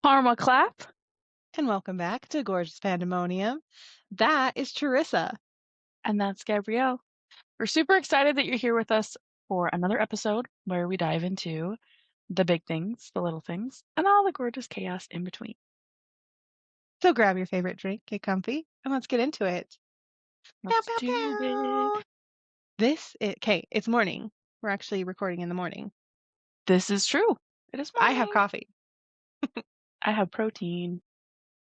Karma clap. And welcome back to Gorgeous Pandemonium. That is Charyssa. And that's Gabrielle. We're super excited that you're here with us for another episode where we dive into the big things, the little things, and all the gorgeous chaos in between. So grab your favorite drink, get comfy, and let's get into it. Let's do it. It's morning. We're actually recording in the morning. This is true. It is morning. I have coffee. I have protein.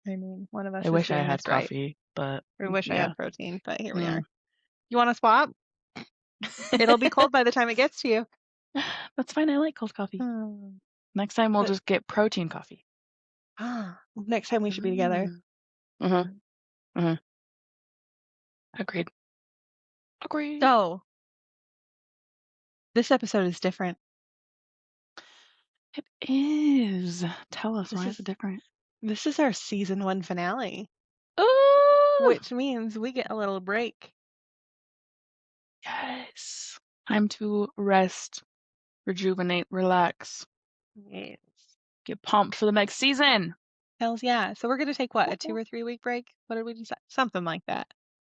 I mean, one of us I is wish I doing had this right. coffee, but I wish I yeah. had protein, but here we are. You want to swap? It'll be cold by the time it gets to you. That's fine. I like cold coffee. Next time we'll just get protein coffee. Next time we should be together. Agreed. So, this episode is different. It is. Tell us, why is it different? This is our season 1 finale. Oh! Which means we get a little break. Yes. Time to rest, rejuvenate, relax. Yes. Get pumped for the next season. Hells yeah. So we're going to take what, a 2 or 3 week break? What did we decide? Something like that.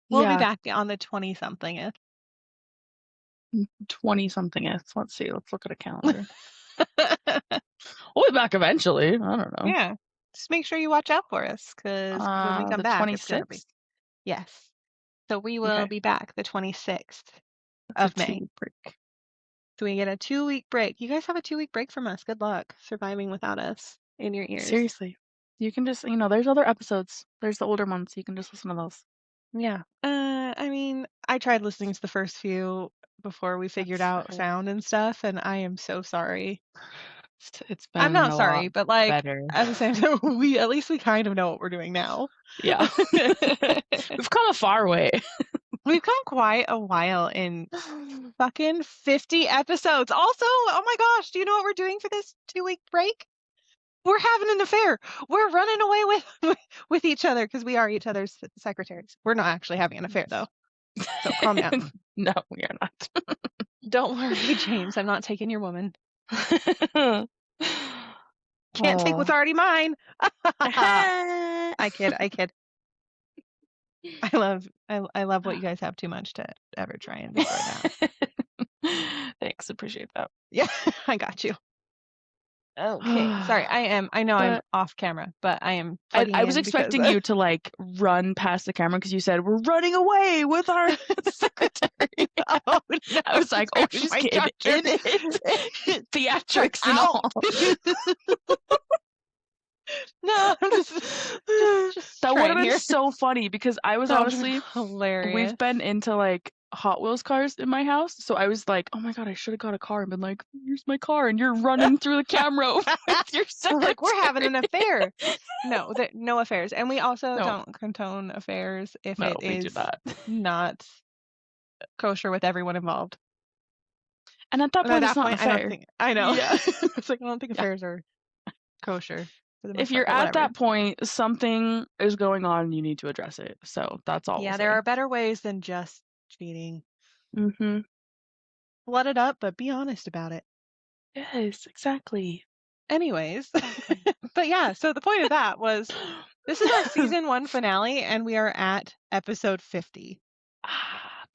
We'll be back on the 20-somethingth. 20-somethingth. Let's see. Let's look at a calendar. We'll be back eventually. I don't know. Yeah. Just make sure you watch out for us because when we come back, 26th? it's going to be. Yes. So we will be back the 26th of May. Break. So we get a 2-week break. You guys have a 2-week break from us. Good luck surviving without us in your ears. Seriously. You can just, there's other episodes. There's the older ones. You can just listen to those. Yeah. I mean, I tried listening to the first few before we figured out sound and stuff, and I am so sorry. It's been I'm not sorry, but like better. at the same time, at least we kind of know what we're doing now. Yeah. We've come a far way. We've come quite a while in fucking 50 episodes. Also, oh my gosh, do you know what we're doing for this 2-week break? We're having an affair. We're running away with each other because we are each other's secretaries. We're not actually having an affair though. So calm down. No, we are not. Don't worry, James. I'm not taking your woman. Can't take what's already mine. I kid. I love what you guys have too much to ever try and destroy that. Thanks, appreciate that. Yeah, I got you. Okay, sorry. I know I'm off camera, but I am. I was expecting you to like run past the camera because you said we're running away with our secretary. Oh, no, I was like, oh, she's getting in it. Theatrics and all. No, I'm just that would have been so funny because I was honestly hilarious. We've been into like Hot Wheels cars in my house, so I was like, oh my god, I should have got a car and been like, here's my car, and you're running through the camera with your secretary. Like we're having an affair. No, no affairs, and we also don't condone affairs if it is not kosher with everyone involved. And at that point, it's not fair. I know. Yeah. It's like I don't think affairs are kosher. If you're at that point, something is going on and you need to address it. So that's all. Yeah, there are better ways than just cheating. Mm-hmm. Let it up, but be honest about it. Yes, exactly. Anyways, but yeah, so the point of that was this is our season 1 finale, and we are at episode 50.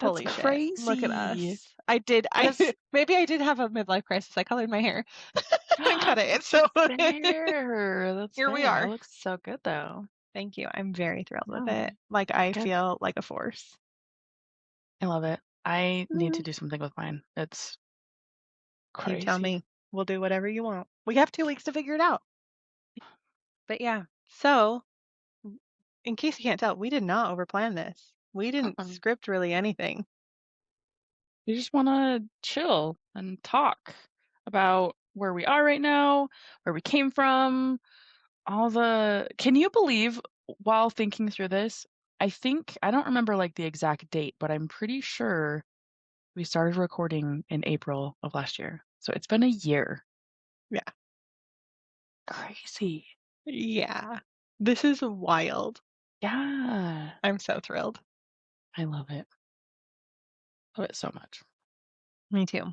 That's Holy crazy. Shit. Look at us. Maybe I did have a midlife crisis. I colored my hair and cut it. So here we are. It looks so good though. Thank you. I'm very thrilled with it. Like I feel like a force. I love it. I need to do something with mine. It's crazy. You tell me. We'll do whatever you want. We have 2 weeks to figure it out. But yeah. So in case you can't tell, we did not overplan this. We didn't script really anything. We just want to chill and talk about where we are right now, where we came from, can you believe, while thinking through this, I don't remember like the exact date, but I'm pretty sure we started recording in April of last year. So it's been a year. Yeah. Crazy. Yeah. This is wild. Yeah. I'm so thrilled. I love it. Love it so much. Me too.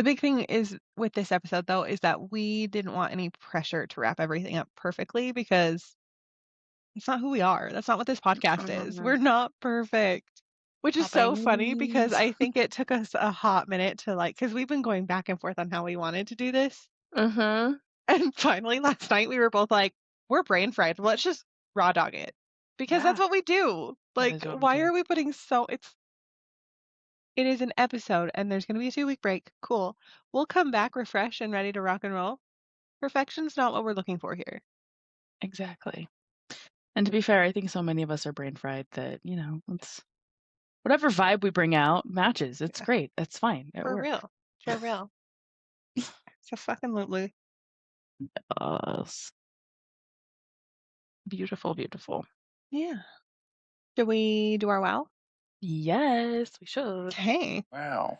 The big thing is with this episode, though, is that we didn't want any pressure to wrap everything up perfectly because it's not who we are. That's not what this podcast is. Mhm. We're not perfect. Which is Not by so any funny because means. I think it took us a hot minute to like, because we've been going back and forth on how we wanted to do this. Mhm. And finally, last night we were both like, we're brain fried. Let's just raw dog it. Because that's Yeah, what we do. that Like, is what we why do. are we putting it is an episode and there's going to be a 2 week break. Cool. We'll come back refreshed and ready to rock and roll. Perfection's not what we're looking for here. Exactly. And to be fair, I think so many of us are brain fried that, it's whatever vibe we bring out matches. It's Yeah, great. That's fine. It for works. real. For real. It's a fucking Lulu. Us. Beautiful, beautiful. Yeah. Should we do our wow? Yes, we should. Hey. Wow.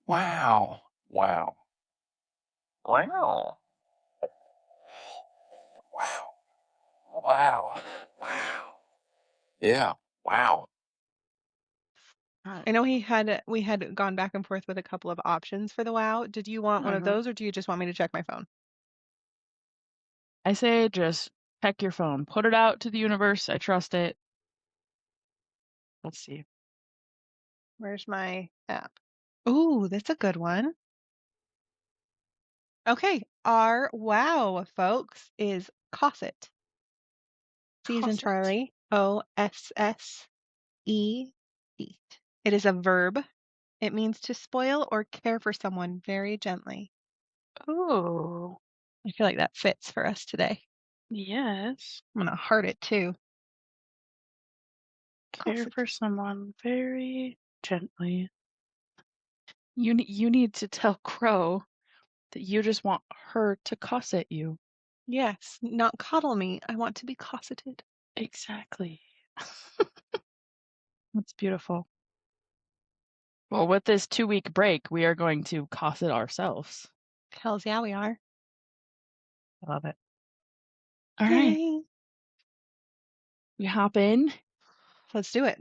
Wow. Wow. Wow. Wow. Wow. Wow. Yeah. Wow. I know we had gone back and forth with a couple of options for the wow. Did you want one of Mhm. those or do you just want me to check my phone? I say just check your phone. Put it out to the universe. I trust it. Let's see. Where's my app? Ooh, that's a good one. Okay, our wow, folks, is Cosset. C as in Cosset. Charlie, Ossete. It is a verb. It means to spoil or care for someone very gently. Oh, I feel like that fits for us today. yes. I'm gonna heart it too. Care Cosset. for someone very gently. You need to tell Crow that you just want her to cosset you. Yes, not coddle me. I want to be cosseted. Exactly. That's beautiful. Well, with this 2 week break, we are going to cosset ourselves. Hells yeah, we are. I love it. All right, Yay. we hop in. Let's do it.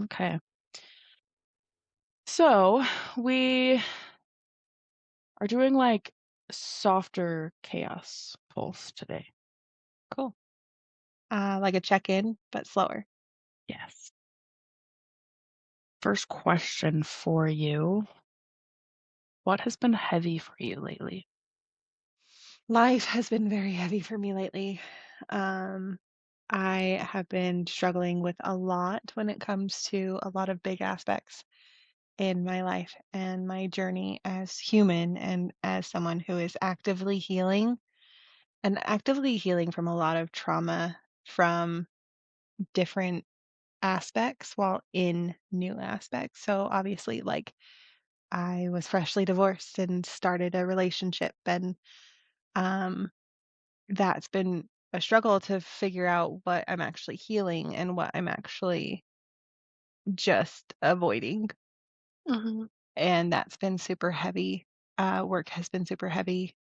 Okay. So we are doing like softer chaos pulse today. Cool. Like a check-in, but slower. Yes. First question for you. What has been heavy for you lately? Life has been very heavy for me lately. Um, I have been struggling with a lot when it comes to a lot of big aspects in my life and my journey as human and as someone who is actively healing from a lot of trauma from different aspects while in new aspects. So obviously, like I was freshly divorced and started a relationship, and um, that's been a struggle to figure out what I'm actually healing and what I'm actually just avoiding. Hmm. And that's been super heavy. Work has been super heavy.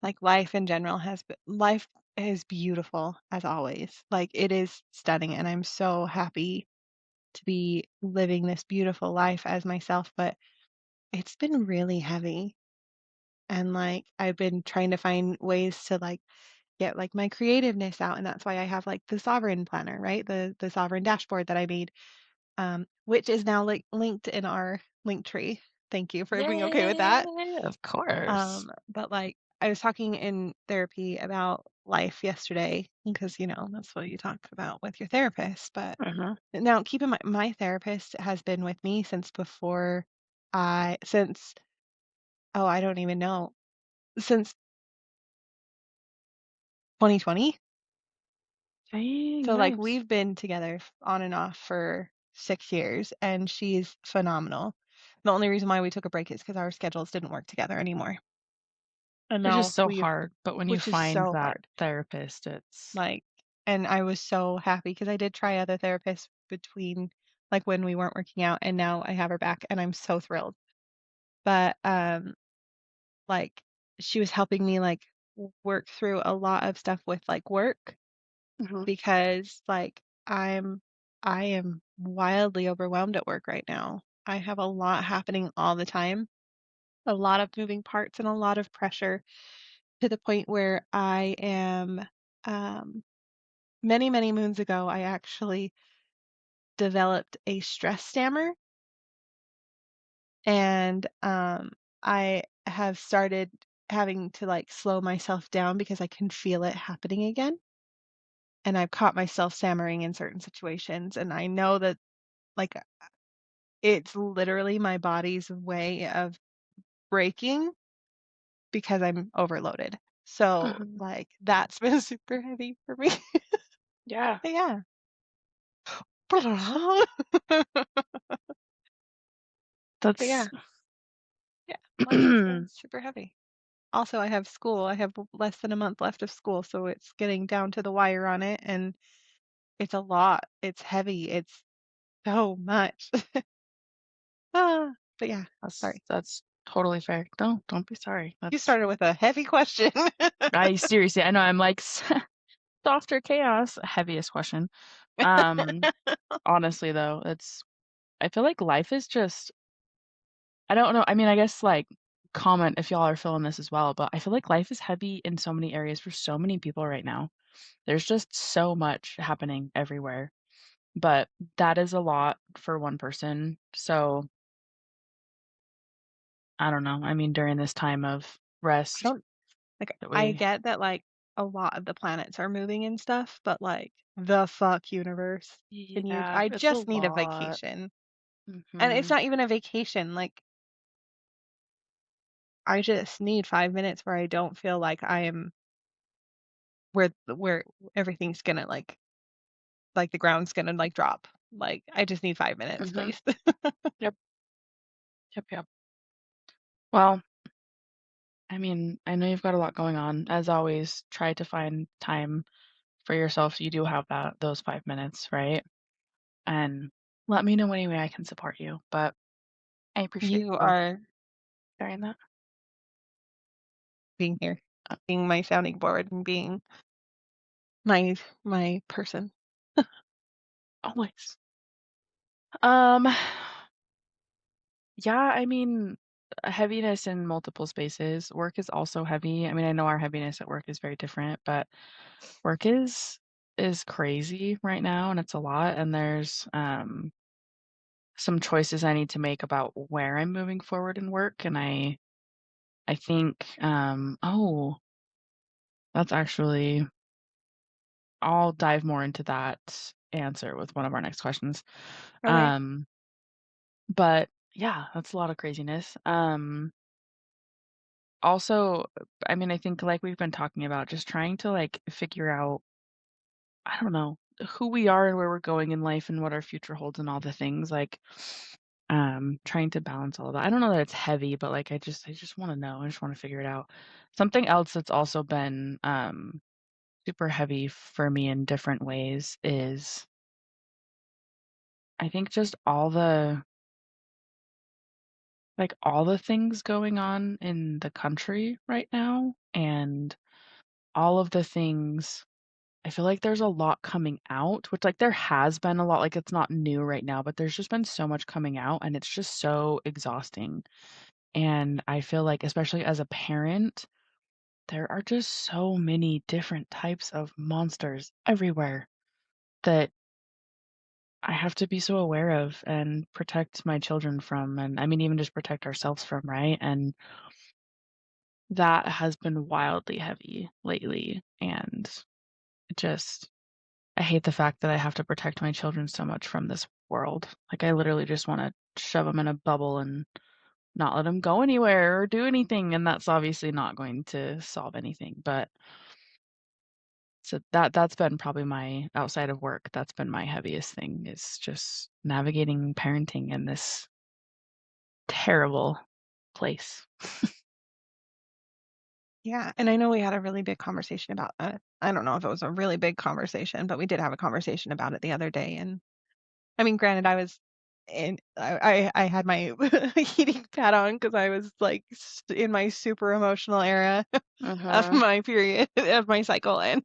Like life in general life is beautiful as always. Like it is stunning, and I'm so happy to be living this beautiful life as myself, but it's been really heavy. And like I've been trying to find ways to like get like my creativeness out, and that's why I have like the sovereign planner, right? The sovereign dashboard that I made, which is now like linked in our link tree. Thank you for being okay with that. Yay! Of course. But like I was talking in therapy about life yesterday because that's what you talk about with your therapist. But Hmm. now keep in mind, my therapist has been with me since before since oh, I don't even know, since 2020. Dang, So like nice. we've been together on and off for 6 years, and she's phenomenal. The only reason why we took a break is because our schedules didn't work together anymore. And Which is now so hard, but when you which is find so that hard. therapist, it's Like, and I was so happy because I did try other therapists between like when we weren't working out, and now I have her back and I'm so thrilled. But like she was helping me like work through a lot of stuff with like work Mhm. because like I am wildly overwhelmed at work right now. I have a lot happening all the time, a lot of moving parts and a lot of pressure to the point where I am, um, many, many moons ago, I actually developed a stress stammer, and I have started having to like slow myself down because I can feel it happening again. And I've caught myself stammering in certain situations, and I know that like it's literally my body's way of breaking because I'm overloaded. So Mhm. like that's been super heavy for me. Yeah, But yeah. But yeah, that's yeah, life's been super heavy. Also, I have school. I have less than a month left of school, so it's getting down to the wire on it, and it's a lot. It's heavy. It's so much. But yeah, sorry. that's totally fair. Don't be sorry. You That's started with a heavy question. I seriously, I know I'm like softer chaos, heaviest question. Um, honestly though, it's I feel like life is just I don't know. I mean, I guess like comment if y'all are feeling this as well, but I feel like life is heavy in so many areas for so many people right now. There's just so much happening everywhere. But that is a lot for one person. So I don't know. I mean, during this time of I rest don't like that I we get that like a lot of the planets are moving and stuff, but like the fuck universe. Can you yeah, I it's a just need a lot. vacation. And it's Mhm. not even a vacation. Like I just need 5 minutes where I don't feel like I am where everything's gonna like the ground's gonna like drop. Like I just need 5 minutes, Mhm. please. Yep. Yep, yep. Well, I mean, I know you've got a lot going on. As always, try to find time for yourself so you do have those 5 minutes, right? And let me know any way I can support you. But I appreciate You you are sharing that. being here, Uh, being my sounding board and being my person. always. Um, yeah, I mean, a heaviness in multiple spaces. Work is also heavy. I mean, I know our heaviness at work is very different, but work is crazy right now and it's a lot and there's some choices I need to make about where I'm moving forward in work and I think oh, that's actually I'll dive more into that answer with one of our next questions. Okay. Um but yeah, that's a lot of craziness. Also, I mean, I think like we've been talking about just trying to like figure out I don't know, who we are and where we're going in life and what our future holds and all the things like trying to balance all of that. I don't know that it's heavy, but like I just want to know. I just want to figure it out. Something else that's also been super heavy for me in different ways is I think just all the things going on in the country right now and all of the things I feel like there's a lot coming out, which like there has been a lot, like it's not new right now, but there's just been so much coming out and it's just so exhausting. And I feel like, especially as a parent, there are just so many different types of monsters everywhere that I have to be so aware of and protect my children from, and I mean, even just protect ourselves from, right? And that has been wildly heavy lately. And just I hate the fact that I have to protect my children so much from this world. Like, I literally just want to shove them in a bubble and not let them go anywhere or do anything. And that's obviously not going to solve anything. But so that's been probably my outside of work, that's been my heaviest thing is just navigating parenting in this terrible place. Yeah, and I know we had a really big conversation about I don't know if it was a really big conversation, but we did have a conversation about it the other day. And I mean, granted, I had my heating pad on because I was like in my super emotional era of Mhm. my period of my cycle, and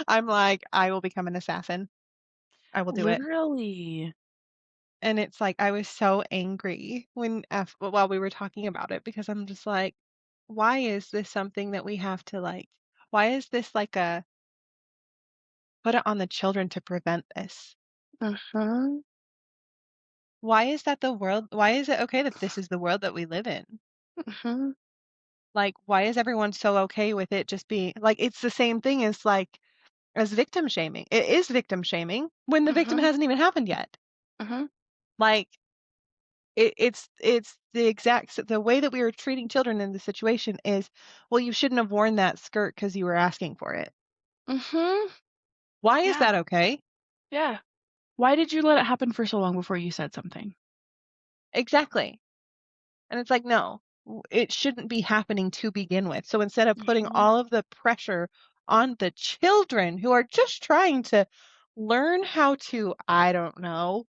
I'm like, I will become an assassin. I will do it. Literally. And it's like I was so angry while we were talking about it because I'm just like, why is this something that we have to like? Why is this like a put it on the children to prevent this? Mhm. Why is that the world? Why is it okay that this is the world that we live in? Mhm. Like, why is everyone so okay with it just being like it's the same thing as like as victim shaming. It is victim shaming when the victim Mhm. hasn't even happened yet. Mhm. Like it's the way that we were treating children in the situation is, well, you shouldn't have worn that skirt because you were asking for it. Mhm. Why is Yeah. that okay? Yeah. Why did you let it happen for so long before you said something? Exactly. And it's like, no, it shouldn't be happening to begin with. So instead of putting Mhm. all of the pressure on the children who are just trying to learn how to, I don't know,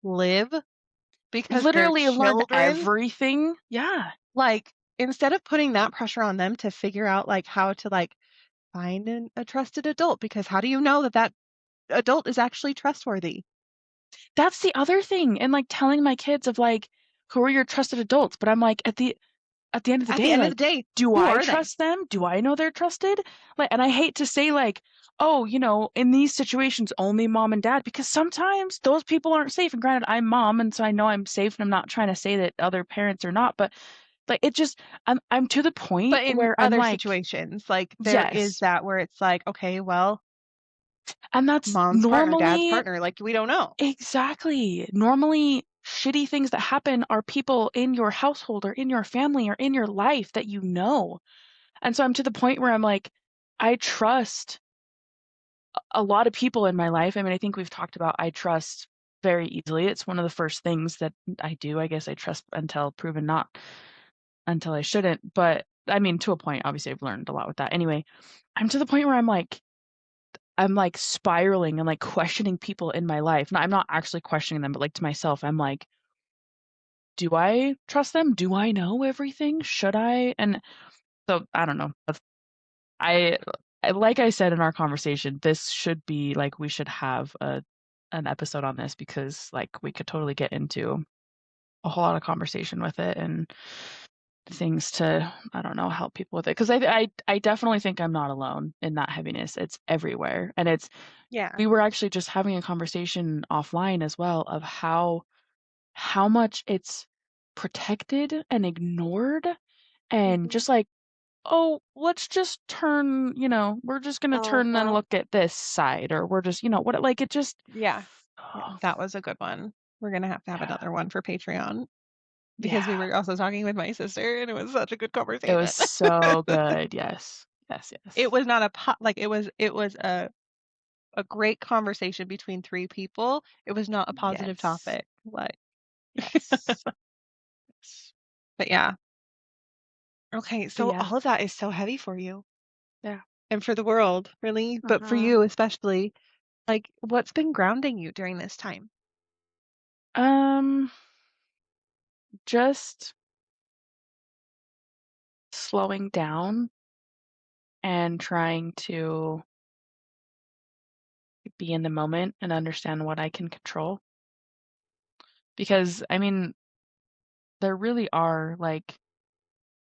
live because they're Literally learn children, everything. Yeah. like instead of putting that pressure on them to figure out like how to like find a trusted adult, because how do you know that that adult is actually trustworthy? That's the other thing, and, like, telling my kids of, like, "Who are your trusted adults?" But I'm like, at the end of the At the day, end of the like, day, do who I are they? trust them? Do I know they're trusted? Like, and I hate to say, like, "Oh, in these situations, only mom and dad," because sometimes those people aren't safe, and granted, I'm mom, and so I know I'm safe, and I'm not trying to say that other parents are not, but, like, it just I'm to the point But in where I'm other like, situations, like there is yes, that where it's like, okay, well, and that's mom's partner, dad's normally partner, like we don't know. exactly. Normally, shitty things that happen are people in your household or in your family or in your life that you know. And so I'm to the point where I'm like, I trust a lot of people in my life. I mean, I think we've talked about I trust very easily. It's one of the first things that I do. I guess I trust until proven not until I shouldn't. But I mean, to a point, obviously, I've learned a lot with that. Anyway, I'm to the point where I'm like spiraling and like questioning people in my life. No, I'm not actually questioning them, but like to myself, I'm like, do I trust them? Do I know everything? Should I? And so I don't know. I like I said in our conversation, this should be like we should have an episode on this because like we could totally get into a whole lot of conversation with it and things to I don't know help people with it because I definitely think I'm not alone in that heaviness. It's everywhere, and it's Yeah. we were actually just having a conversation offline as well of how much it's protected and ignored and Hmm. just like, "Oh, let's just turn, we're just gonna turn and Uh-huh. look at this side," or we're just, what like, it just Yeah. Yeah, that was a good one. We're gonna have to have yeah, another one for Patreon because we yeah. were also talking with my sister and it was such a good It was conversation. so good, yes. Yes, It yes. was not a like it was a great conversation between three people. It was not a positive Yes. topic. Like, Yes. Yes. but yeah. Okay, But so yeah. all of that is so heavy for you Yeah. and for the world, really, but for Mhm. you especially. Like, what's been grounding you during this time? Um, just slowing down and trying to be in the moment and understand what I can control. Because, I mean, there really are, like,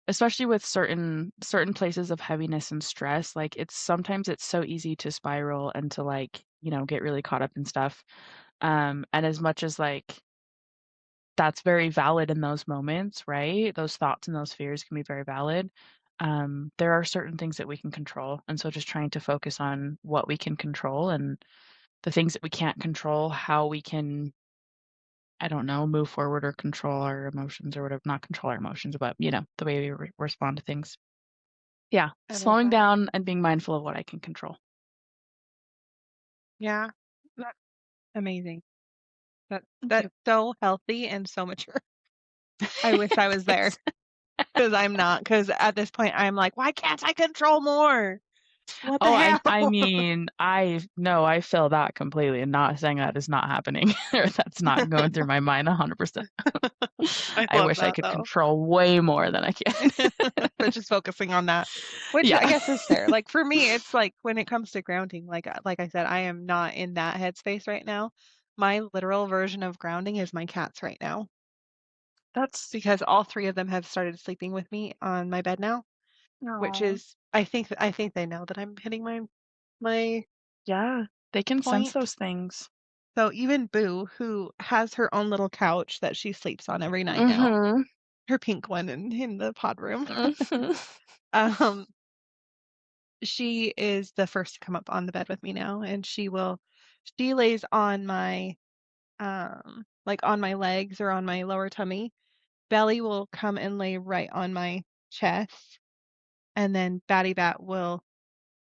especially with certain places of heaviness and stress, like, it's so easy to spiral and to, like, get really caught up in stuff. And as much as, like, that's very valid in those moments, right? Those thoughts and those fears can be very valid. There are certain things that we can control, and so just trying to focus on what we can control and the things that we can't control, how we can, I don't know, move forward or control our emotions or whatever. Not control our emotions, but the way we respond to things. Yeah, I love slowing that. down and being mindful of what I can control. Yeah, that's amazing. Thank That's you. so healthy and so mature. I wish I was there Thanks. because I'm not. Because at this point, I'm like, why can't I control more? What the Oh, hell? I mean, I no, I feel that completely, and not saying that is not happening or that's not going through my mind 100%. I I love wish I that could though. control way more than I can. But just focusing on that, which I Yeah. guess is fair. Like for me, it's like when it comes to grounding, like I said, I am not in that headspace right now. My literal version of grounding is my cats right now That's because all three of them have started sleeping with me on my bed now, which no. is I think they know that I'm hitting my Yeah, they can sense point. those things. So even Boo, who has her own little couch that she sleeps on every night now, Mhm. her pink one in the pod room, Mhm. um, she is the first to come up on the bed with me now, and she lays on my like on my legs or on my lower tummy. Belly will come and lay right on my chest, and then Batty Bat will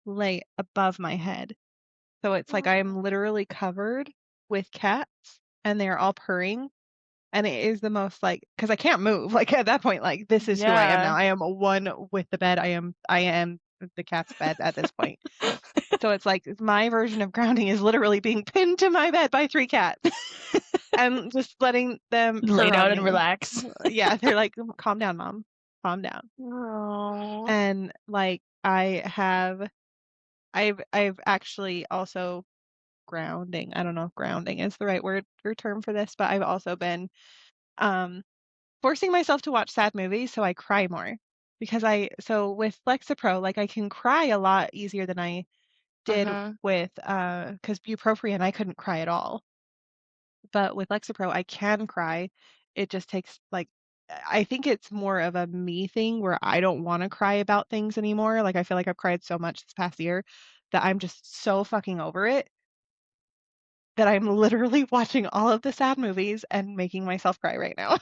lay above my head. So it's like I am literally covered with cats, and they're all purring. And it is the most like, because I can't move. Like at that point, like this is who I am Yeah. now. I am one with the bed. I am the cat's bed at this point. So it's like my version of grounding is literally being pinned to my bed by three cats and just letting them Lay purr on down and me. relax. Yeah, they're like, calm down, mom. Calm down. Oh, And like I've actually also grounding. I don't know if grounding is the right word or term for this, but I've also been um forcing myself to watch sad movies so I cry more. Because so with Lexapro, like I can cry a lot easier than I did mhm. with because bupropion I couldn't cry at all. But with Lexapro I can cry. It just takes like I think it's more of a me thing where I don't want to cry about things anymore. Like I feel like I've cried so much this past year that I'm just so fucking over it that I'm literally watching all of the sad movies and making myself cry right now.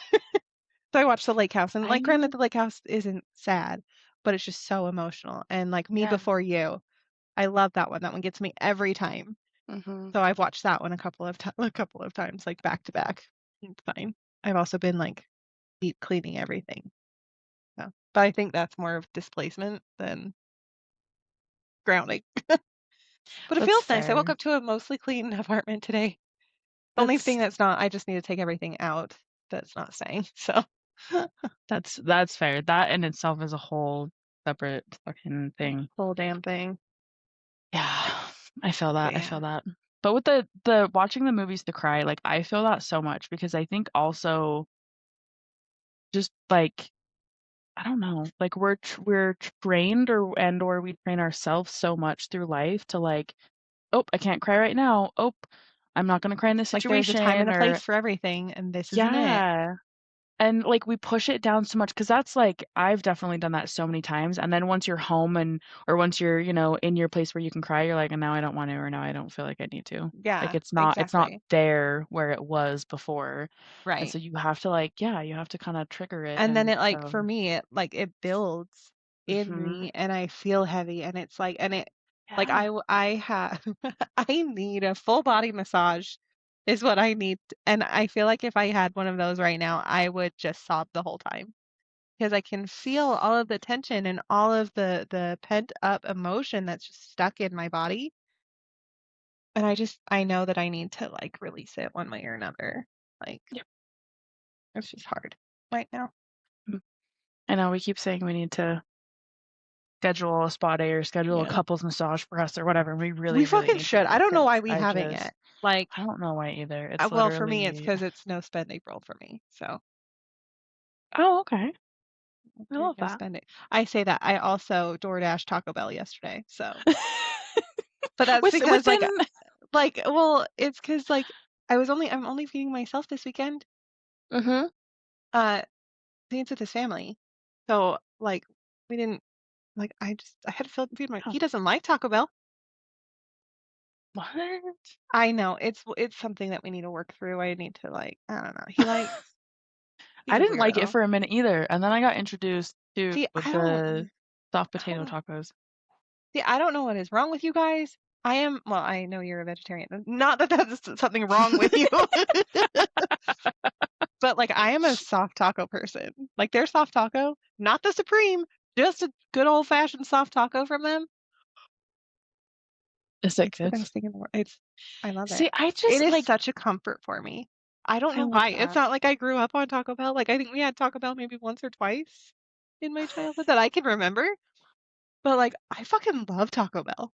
So I watched The Lake House, and like, granted, I The Lake House isn't sad, but it's just so emotional. And like Me yeah. Before You, I love that one. That one gets me every time. Mhm. So I've watched that one a couple of times, like back to back. It's fine. I've also been like deep cleaning everything. So, but I think that's more of displacement than grounding. But it That's feels nice. I woke fair. up to a mostly clean apartment today. The only thing That's that's not, I just need to take everything out that's not staying. So that's fair. That in itself is a whole separate fucking thing. whole damn thing. Yeah, I feel that. But I yeah, feel that. But with the watching the movies to cry, like I feel that so much because I think also just like I don't know, like we're trained or we train ourselves so much through life to like, oh, I can't cry right now. Oh, I'm not gonna cry in this like there's a time and situation a place or for everything, and this isn't it. yeah. And, like, we push it down so much because that's, like I've definitely done that so many times, and then once you're home and or once you're, in your place where you can cry, you're like, "And now I don't want to," or "Now I don't feel like I need to." Like, Yeah, it's not exactly. there where it was before, and Right. so you have to, like yeah, you have to kinda trigger it, And then and it like so for me, it like it builds in mhm. me and I feel heavy and it's like and it like Yeah. I have I need a full body massage is what I need and I feel like if I had one of those right now, I would just sob the whole time because I can feel all of the tension and all of the pent up emotion that's just stuck in my body. And I know that I need to like release it one way or another. Like Yep. it's just hard right now. Mm. I know we keep saying we need to schedule a spa day or schedule a Yeah. couples massage for us or whatever, and we We really, really fucking need to should. I don't know why because we haven't yet. Like, I don't know why either. It's well, for me, it's literally because it's no spend April for me. So oh, okay. I there's love no that. spending. I say that. I also DoorDash Taco Bell yesterday. So, but that's because Within well, it's because like I'm only feeding myself this weekend. mhm. Uh, It's with his family. So like we didn't I had to feed my. Oh, He doesn't like Taco Bell. what? I know it's something that we need to work through. I need to like I don't know. He's I a didn't like it weirdo. for a minute either, and then I got introduced to See, I don't. the soft I don't potato know. tacos. See, I don't know what is wrong with you guys. Well, I know you're a vegetarian. Not that that's something wrong with you, but like I am a soft taco person. Like their soft taco, not the supreme, just a good old fashioned soft taco from them. Is it It's the good? best thing in the world. I love it. See, I It just is like such a comfort for me. I don't I know love why. It's that. not like I grew up on Taco Bell. Like I think we had Taco Bell maybe once or twice in my childhood that I can remember. But like I fucking love Taco Bell.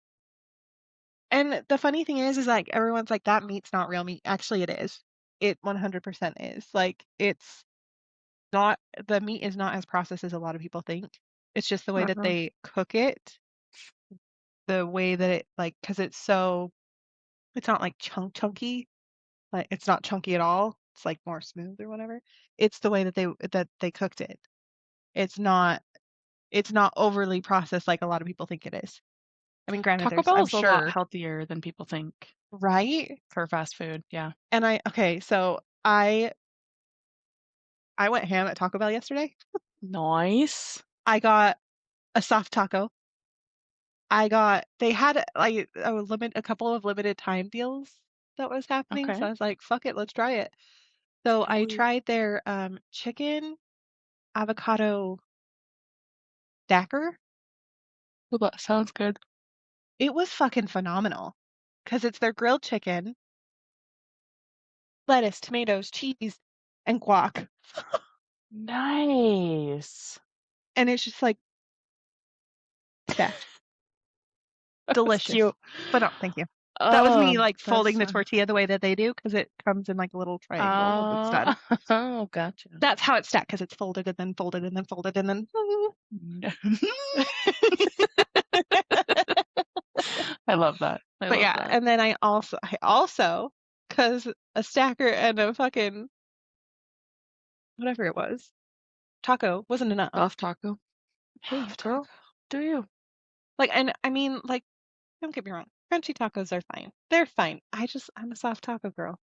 And the funny thing is like everyone's like that meat's not real meat. Actually, it is. It 100% is. Like it's not the meat is not as processed as a lot of people think. It's just the way that Uh-huh. they cook it, the way that it like because it's not like chunky. Like it's not chunky at all. It's like more smooth or whatever. It's the way that they cooked it. It's not it's not overly processed like a lot of people think it is. I mean, granted, Taco there's Bell I'm is a lot sure, healthier than people think right? for fast food. Yeah. And so I went ham at Taco Bell yesterday. Nice. I got a soft taco. They had like a couple of limited time deals that was happening, so Okay. I was like, fuck it, let's try it. So I Sweet. tried their chicken avocado stacker. Well, that sounds good. It was fucking phenomenal because it's their grilled chicken, lettuce, tomatoes, cheese, and guac. Nice. And it's just like best. That's Delicious. cute. But no, thank you. That was Oh, me like that's folding the tortilla the way that they do because it comes in like a little triangle when it's done. oh, gotcha. That's how it's stacked because it's folded and then folded and then folded and then. I love that. I But love yeah, that. and then I also, because a stacker and a fucking whatever it was, taco wasn't enough. Soft taco. Hey, Soft taco. girl, do you? Like, and I mean, like, don't get me wrong, crunchy tacos are fine. They're fine. I'm a soft taco girl.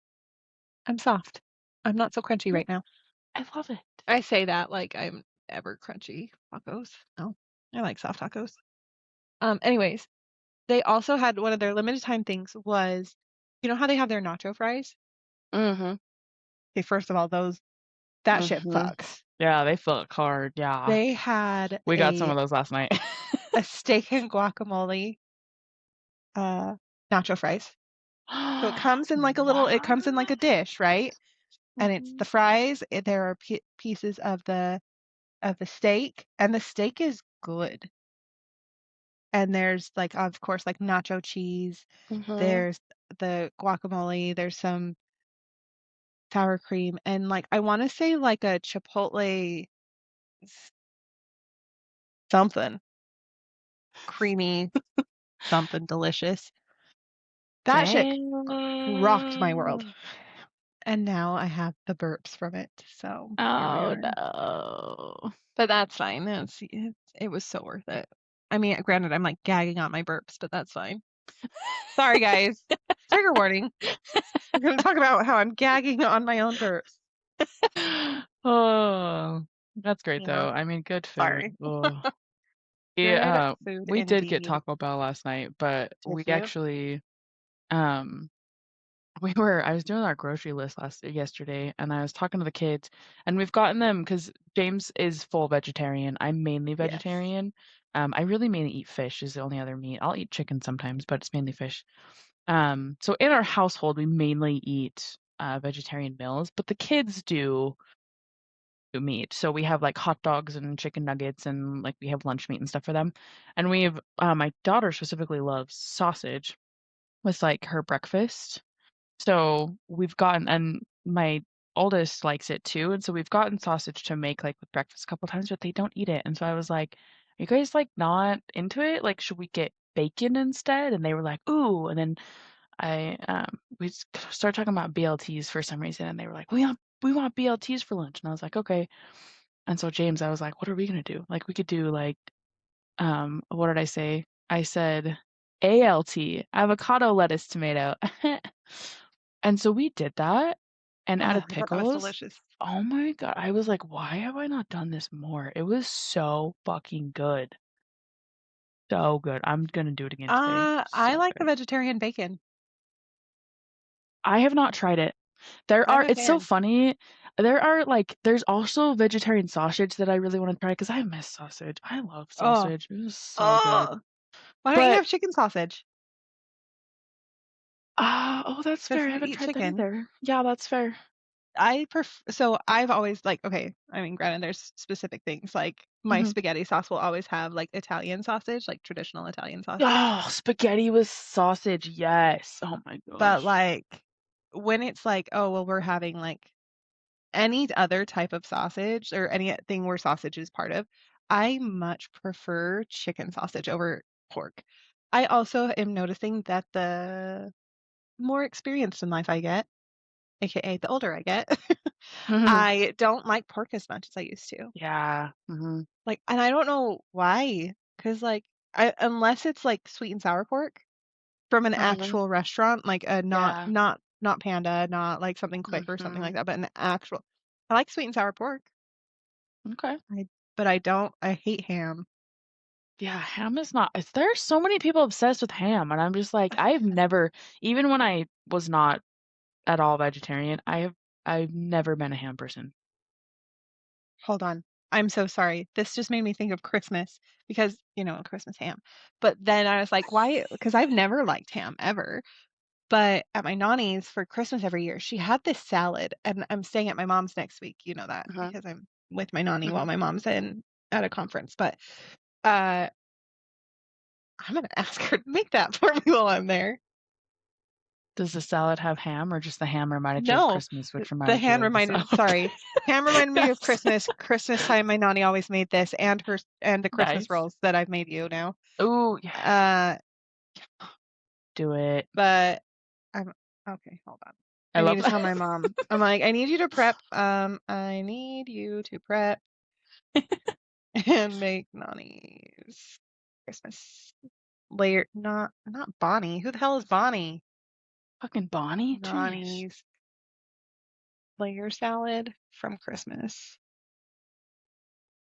I'm soft. I'm not so crunchy Yeah, right now. I love it. I say that like I'm ever crunchy tacos. No, I like soft tacos. Anyways, they also had one of their limited time things was, you know how they have their nacho fries? Mm-hmm. Okay, first of all, that shit Mm-hmm. fucks. Yeah, they fuck hard. Yeah. They had We got some of those last night. a steak and guacamole nacho fries. So it comes in like a What? dish, right? And it's Mhm. the fries. There are pieces of the steak, and the steak is good. And there's like, of course, like nacho cheese. Mhm. There's the guacamole. There's some sour cream, and like I want to say like a chipotle something creamy, something delicious. That shit rocked my world. Dang. And now I have the burps from it. So here we Oh are. no. But that's fine. It was so worth it. I mean, granted, I'm like gagging on my burps, but that's fine. Sorry, guys. Trigger warning. We're going to talk about how I'm gagging on my own burps. Oh, that's great You know, though. I mean, good food. sorry. Oh. Good Yeah, food we did get indeed. Taco Bell last night, but Did we you? actually um I was doing our grocery list yesterday, and I was talking to the kids, and we've gotten them because James is full vegetarian. I'm mainly Yes. vegetarian. I really mainly eat fish is the only other meat. I'll eat chicken sometimes, but it's mainly fish. So in our household, we mainly eat vegetarian meals, but the kids do meat. So we have like hot dogs and chicken nuggets, and like we have lunch meat and stuff for them. And we've my daughter specifically loves sausage with like her breakfast. So we've gotten, and my oldest likes it too, and so we've gotten sausage to make like with breakfast a couple times, but they don't eat it. And so I was like, "Are you guys like not into it? Like, should we get bacon instead?" And they were like, "Ooh." And then started talking about BLTs for some reason, and they were like, "We want BLTs for lunch." And I was like, "Okay." And so James, I was like, "What are we gonna do? Like, we could do like, what did I say? I said ALT, avocado, lettuce, tomato." And so we did that and Oh, added I thought that was pickles. delicious. Oh my God. I was like, why have I not done this more? It was so fucking good. So good. I'm gonna do it again today. I So like the good. vegetarian bacon. I have not tried it. I'm a It's so fan. funny. There's also vegetarian sausage that I really want to try because I miss sausage. I love Oh, sausage. It was so good. oh. Why don't you But have chicken sausage? oh, that's Because fair. I you haven't eat tried that chicken. either. Yeah, that's fair. So I've always like, okay, I mean, granted, there's specific things like my Mhm. spaghetti sauce will always have like Italian sausage, like traditional Italian sausage. Oh, spaghetti with sausage, yes. Oh my But gosh. like when it's like, oh, well, we're having like any other type of sausage or anything where sausage is part of, I much prefer chicken sausage over pork. I also am noticing that the more experienced in life I get, aka the older I get, I don't like pork as much as I used to. Yeah. Like, and I don't know why, because like, unless it's like sweet and sour pork from an Probably. actual restaurant, like a Yeah. not Panda, not like something quick or something like Mhm. that, but an actual. I like sweet and sour pork. Okay. But I don't. I hate ham. Yeah, ham is not there are so many people obsessed with ham, and I'm just like, I've never even when I was not at all vegetarian, I've never been a ham person. Hold on. I'm so sorry. This just made me think of Christmas because, Christmas ham. But then I was like, why? Because I've never liked ham ever. But at my nanny's for Christmas every year, she had this salad, and I'm staying at my mom's next week. You know that Uh-huh. because I'm with my nanny while Mhm. my mom's in at a conference. But uh, I'm gonna ask her to make that for me while I'm there. Does the salad have ham or just the ham reminded you of No, Christmas, which the reminded you hand of the reminded. salad? Sorry, ham reminded me of Yes. Christmas. Christmas time, my nanny always made this, and the Christmas Nice. rolls that I've made you now. Ooh, yeah. Uh, Do it. but I'm okay. Hold on. I I need love to that. tell my mom. I'm like, I need you to prep. I need you to prep and make Nani's Christmas layer. Not Bonnie. Who the hell is Bonnie? Fucking Bonnie? Jeez. Nani's layer salad from Christmas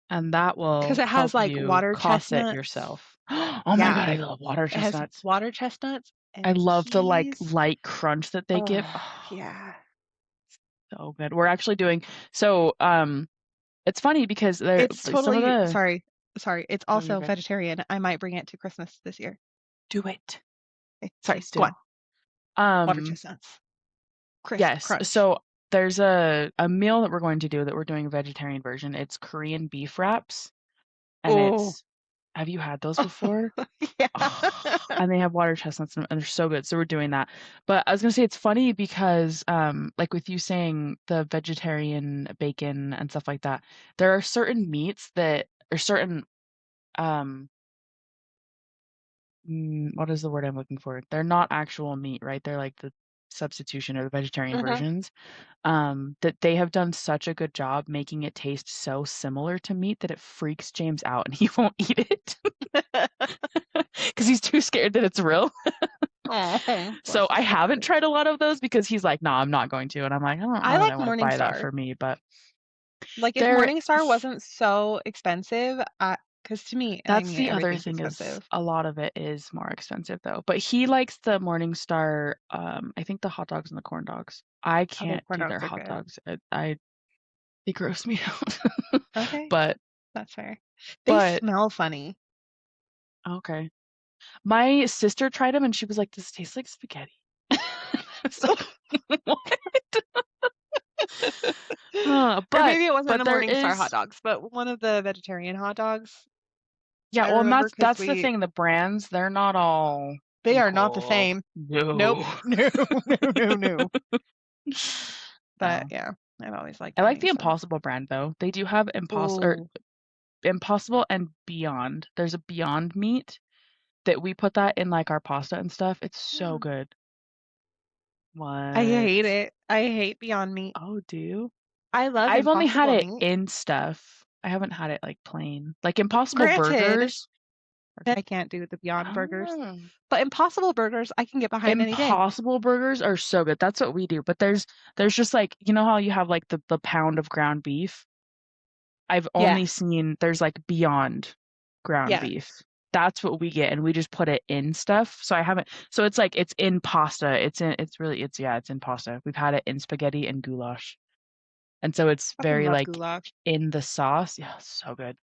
And that because will it has help like you water Cosset chestnuts. yourself. Oh my Yeah, god, I love water it has chestnuts. water chestnuts I and love the like peas. light crunch that they give. Oh Oh, yeah. so good. We're actually doing so it's funny because there It's some of totally the sorry. It's no, you're also good. vegetarian. I might bring it to Christmas this year. Do it. Okay, sorry, Please go do. on. Water Um chestnuts. Crisp yes. crunch. So there's a meal that we're going to do that we're doing a vegetarian version. It's Korean beef wraps and Oh, it's have you had those before? yeah. Oh, and they have water chestnuts and they're so good. So we're doing that. But I was gonna say it's funny because like with you saying the vegetarian bacon and stuff like that, there are certain meats that or certain um what is the word I'm looking for? They're not actual meat, right? They're like the substitution or the vegetarian Mhm. versions. That they have done such a good job making it taste so similar to meat that it freaks James out and he won't eat it because he's too scared that it's real. Oh, So bless I his haven't heart. tried a lot of those because he's like, "No, I'm not going to." And I'm like, "I don't I know that I like want to buy that Morningstar. for me," but Like if there Morningstar wasn't so expensive, because to me, I that's mean, the other everything's thing is expensive. a lot of it is more expensive though. But he likes the Morningstar, I think the hot dogs and the corn dogs. I Oh, their can't corn do their dogs are hot good. dogs. They gross me out. Okay, But that's fair. They but smell funny. okay. My sister tried them and she was like, "This tastes like spaghetti." It's like, "What?" Or But maybe it wasn't but the there Morningstar hot is dogs, but one of the vegetarian hot dogs. yeah, I well, and remember because that's the thing, the brands, they're not all they are not the equal. same. Nope. No. No, no, no, no. But No. yeah, I've always liked I like the Morningstar. Impossible brand though. They do have Oh, Impossible and Beyond. There's a Beyond meat that we put that in like our pasta and stuff. It's so good. I What? hate it. I hate Beyond Meat. Oh, do you? I love I've only had Impossible it Meat. in stuff. I haven't had it like plain. Like Impossible Granted, Burgers. that I can't do the Beyond Burgers, Oh. but Impossible Burgers I can get behind any day. Impossible burgers are so good. That's what we do. But there's just like you know how you have like the pound of ground beef? I've only Yes. seen there's like Beyond ground Yeah. beef. That's what we get and we just put it in stuff. So I haven't so it's like it's in pasta. It's in pasta. We've had it in spaghetti and goulash. And so it's Fucking very love like goulash. in the sauce. Yeah, so good.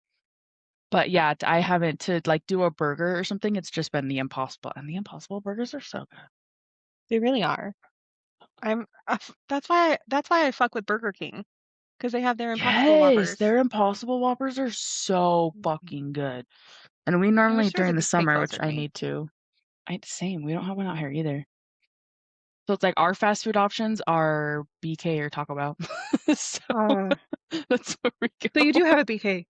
But yeah, I haven't to like do a burger or something. It's just been the Impossible, and the Impossible burgers are so good. They really are. That's why I fuck with Burger King. because they have their Impossible Yes, Whoppers. their Impossible Whoppers are so fucking good. And we I normally wish there was during a the BK summer, which closer to I me. need to. Same. We don't have one out here either. So it's like our fast food options are BK or Taco Bell. So that's where we So you go. do have a BK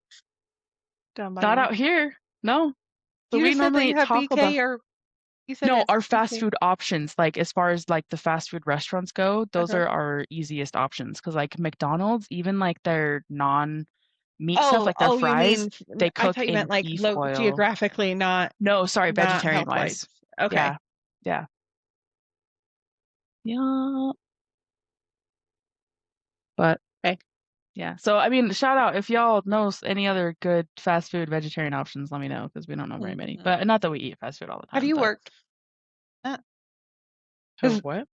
down by Not you. out here. No. So You we just said that normally you eat have Taco Bell. BK, or you said No, it's our fast BK. food options, like as far as like the fast food restaurants go, those Uh-huh. are our easiest options. Because like McDonald's, even like their non-meat stuff, Oh, like their you fries, mean, they I cook thought you meant in like beef oil. geographically, not No, sorry, vegetarian health wise. wise. Okay. Yeah. Yeah. Yeah. But Okay. yeah. So I mean, shout out if y'all know any other good fast food vegetarian options, let me know because we don't know very many. Mhm. But not that we eat fast food all the Have time, you but worked? Uh, have 'Cause what?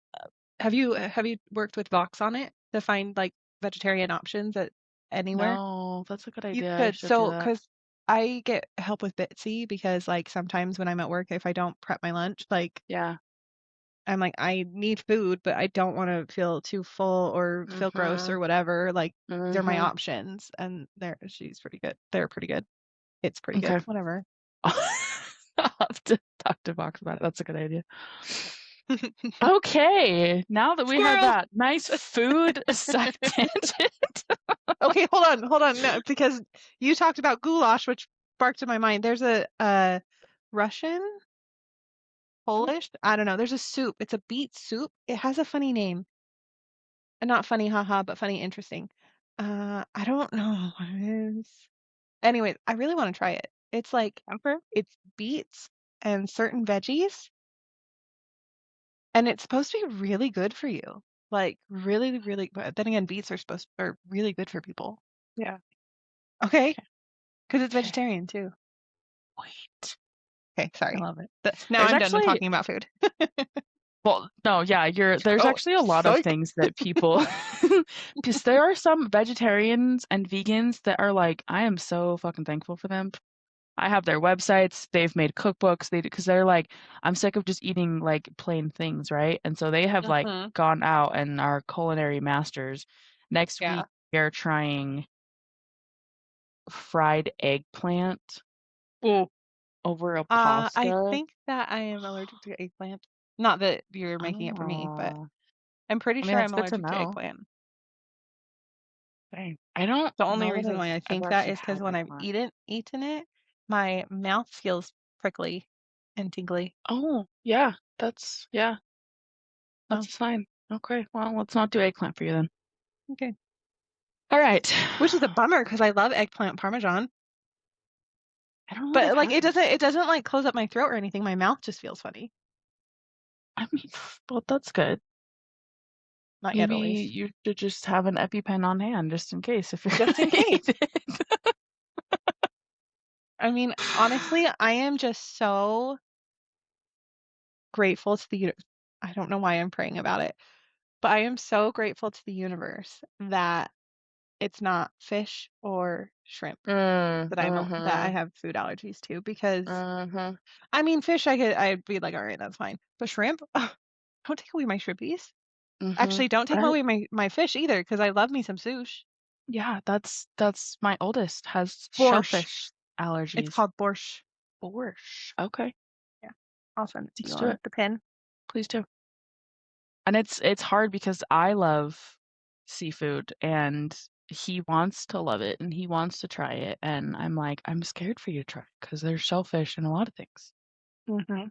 have you worked with Vox on it to find like vegetarian options at anywhere? No, that's a good You idea. I could. should do So, that. because I get help with Bitsy, because like sometimes when I'm at work, if I don't prep my lunch, like Yeah. I'm like, I need food, but I don't want to feel too full or feel gross or Mhm. whatever. Like, they're my Mhm. options, and she's pretty good. They're pretty good. It's pretty good. Okay. Whatever. I'll have to talk to Vox about it. That's a good idea. Okay, now that we had Squirrel. that nice food side tangent. Okay, hold on. No, because you talked about goulash, which sparked in my mind. There's a Russian, Polish, I don't know. There's a soup. It's a beet soup. It has a funny name. Not funny, haha, but funny, interesting. I don't know what it is. Anyway, I really want to try it. It's like, Okay. it's beets and certain veggies, and it's supposed to be really good for you. Like really, really. But then again, beets are really good for people. Yeah. Okay, because it's Okay. vegetarian too. Wait. Okay, I sorry. love it. Now There's I'm done with actually, talking about food. well, no, yeah, there's Oh, actually a lot of psych. things that people, because there are some vegetarians and vegans that are like, I am so fucking thankful for them. I have their websites. They've made cookbooks. Because they're like, I'm sick of just eating like plain things, right? And so they have like Hmm. gone out and are culinary masters. Next Yeah. week, they're trying fried eggplant Well, over a I pasta. think that I am allergic to eggplant. Not that you're making it for me, but Oh, I'm pretty I mean, sure that's I'm good to allergic to know. eggplant. Dang. I don't The only know that reason why I I've think that actually is because had when I've eggplant. eaten it, my mouth feels prickly and tingly. Oh, yeah, yeah, Oh, that's a sign. Okay, well, let's not do eggplant for you then. okay. All right. Which is a bummer because I love eggplant parmesan. I don't know that I've But like had it. it doesn't like close up my throat or anything. My mouth just feels funny. I mean, well, that's good. Not yet, Maybe at least. you should just have an EpiPen on hand just in case if you're Just in gonna eat case. it. I mean, honestly, I am just so grateful to the universe. I don't know why I'm praying about it, but I am so grateful to the universe that it's not fish or shrimp that I Mm-hmm. have food allergies to, because Mm-hmm. I mean, fish, I'd be like, all right, that's fine. But shrimp, ugh, don't take away my shrimpies. Mm-hmm. Actually, don't take away my fish either, because I love me some sushi. Yeah, that's my oldest has Borscht. shellfish It's allergies. called borscht. Borscht. Okay, Yeah. I'll send it to you let's do on it. the pin. Please do. And it's hard because I love seafood and he wants to love it and he wants to try it and I'm like, I'm scared for you to try it because there's shellfish in a lot of things. Mm-hmm.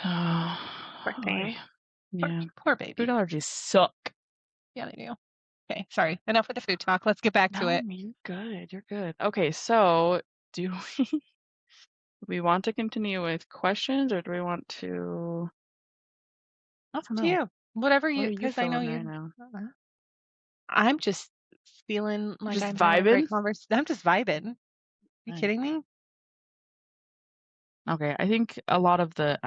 Oh, Poor boy. thing. Yeah. Poor Food baby. allergies suck. Yeah, they do. Okay, sorry. Enough with the food talk. Let's get back to No, it. you're good. You're good. Okay, so do we do we want to continue with questions or do we want to I Up don't to know. you. Whatever What you, are you because I know feeling right you. now? I'm just feeling like Just I'm having a great vibing? conversation. I'm just vibing. You Nice. kidding me? Okay, I think a lot of the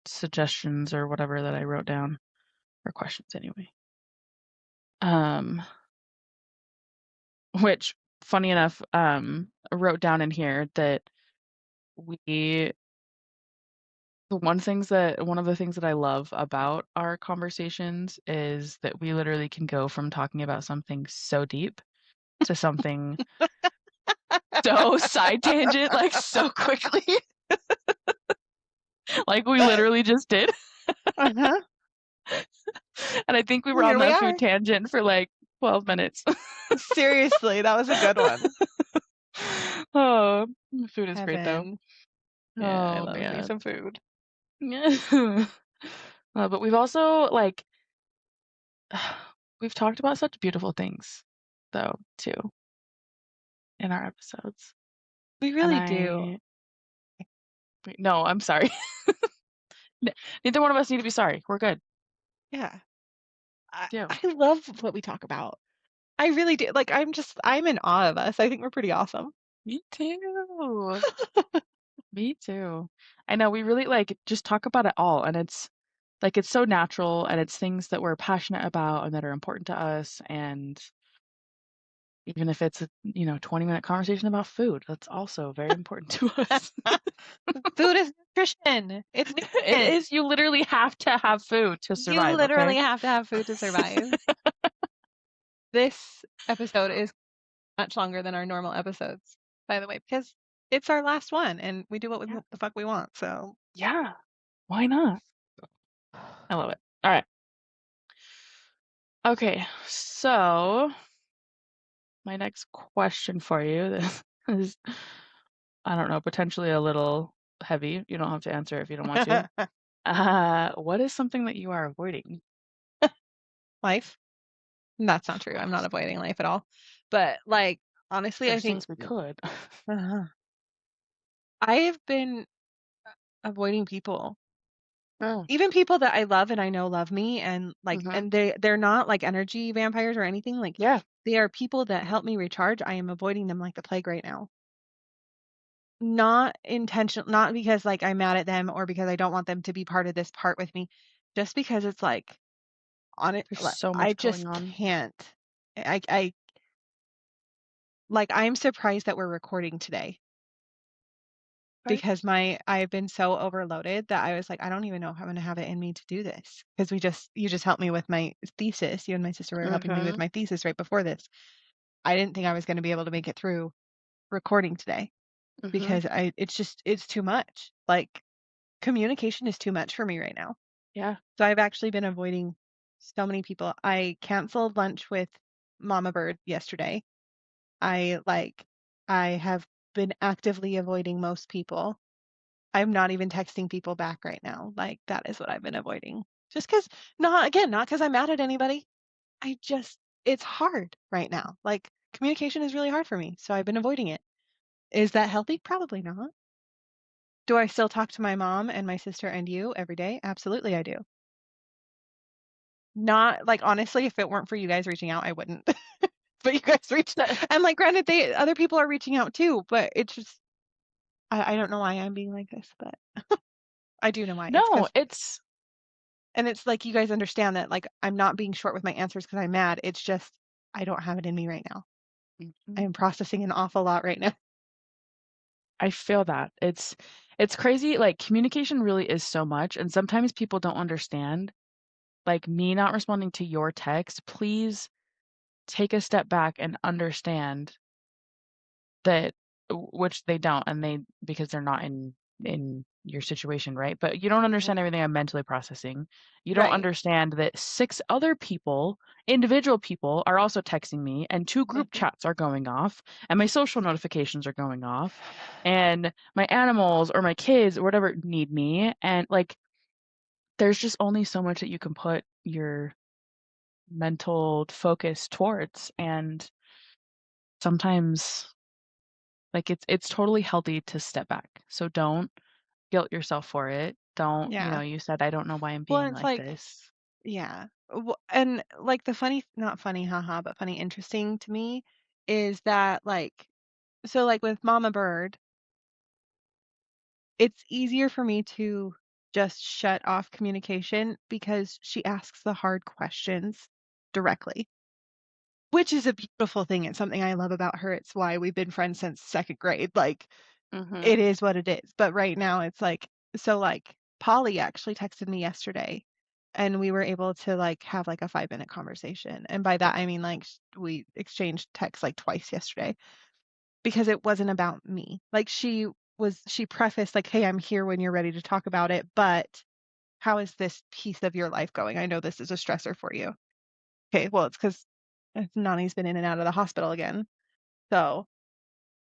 suggestions or whatever that I wrote down are questions anyway. Um, which funny enough, I wrote down in here that we one of the things that I love about our conversations is that we literally can go from talking about something so deep to something so side tangent, like, so quickly, like we literally just did. Uh-huh. And I think we were Well, on here we that are. food tangent for like 12 minutes. Seriously, that was a good one. Oh, food is great though. Heaven. Yeah, I Oh love me man. some food. Yeah. But we've also like we've talked about such beautiful things though too in our episodes. We And really do. no, I'm sorry. Neither one of us need to be sorry. We're good. Yeah. I, Yeah. I love what we talk about. I really do. Like, I'm in awe of us. I think we're pretty awesome. Me too. Me too. I know we really like just talk about it all and it's like it's so natural and it's things that we're passionate about and that are important to us and even if it's a 20-minute conversation about food, that's also very important to us. Food is nutrition. It's It nutrition. is, you literally have to have food to You survive, okay? literally have to have food to survive. This episode is much longer than our normal episodes, by the way, because it's our last one and we do what Yeah. the fuck we want. So, Yeah. Why not? I love it. All right. Okay. So, my next question for you this is I don't know, potentially a little heavy. You don't have to answer if you don't want to. What is something that you are avoiding? life. That's not true. I'm not avoiding life at all. But like, honestly, I There's think things we could. uh, I have been avoiding people. Oh. Even people that I love and I know love me and like Mhm. and they're not like energy vampires or anything. Like Yeah. they are people that help me recharge. I am avoiding them like the plague right now. Not intentional, not because like I'm mad at them or because I don't want them to be part of this part with me. Just because it's like on it There's like, so I much going just on. can't. I like I'm surprised that we're recording today Okay. because I've been so overloaded that I was like, I don't even know if I'm gonna have it in me to do this. Because you just helped me with my thesis. You and my sister were helping me with Mhm. my thesis right before this. I didn't think I was gonna be able to make it through recording today Mhm. because it's too much. Like communication is too much for me right now. Yeah. So I've actually been avoiding so many people. I canceled lunch with Mama Bird yesterday. I like I have been actively avoiding most people. I'm not even texting people back right now. Like that is what I've been avoiding. Just because, not because I'm mad at anybody. I just, it's hard right now. Like communication is really hard for me. So I've been avoiding it. Is that healthy? Probably not. Do I still talk to my mom and my sister and you every day? Absolutely, I do. Not like honestly, if it weren't for you guys reaching out, I wouldn't. But you guys reached, That- and like granted, other people are reaching out too, but it's just, I don't know why I'm being like this, but I do know why. It's No, because it's And it's like you guys understand that like I'm not being short with my answers because I'm mad. It's just I don't have it in me right now. I Mhm. am processing an awful lot right now. I feel that. It's crazy. Like communication really is so much and sometimes people don't understand. Like me not responding to your text, please take a step back and understand that which they don't and they because they're not in your situation, right? But you don't understand Mhm. everything I'm mentally processing. You don't Right. understand that 6 other people, individual people are also texting me and 2 group Mhm. chats are going off and my social notifications are going off and my animals or my kids or whatever need me and like there's just only so much that you can put your mental focus towards and sometimes like it's totally healthy to step back. So don't guilt yourself for it. Don't, Yeah. you said I don't know why I'm Well, being it's like like this. yeah. And like the funny, not funny, haha, but funny, interesting to me is that like so like with Mama Bird, it's easier for me to just shut off communication because she asks the hard questions directly. Which is a beautiful thing. It's something I love about her. It's why we've been friends since 2nd grade. Like, Mhm. it is what it is. But right now it's like so like Polly actually texted me yesterday, and we were able to like have like a 5-minute conversation. And by that I mean like we exchanged texts like twice yesterday because it wasn't about me. Like she prefaced like, "Hey, I'm here when you're ready to talk about it, but how is this piece of your life going? I know this is a stressor for you." Okay, well, it's because Nani's been in and out of the hospital again. So,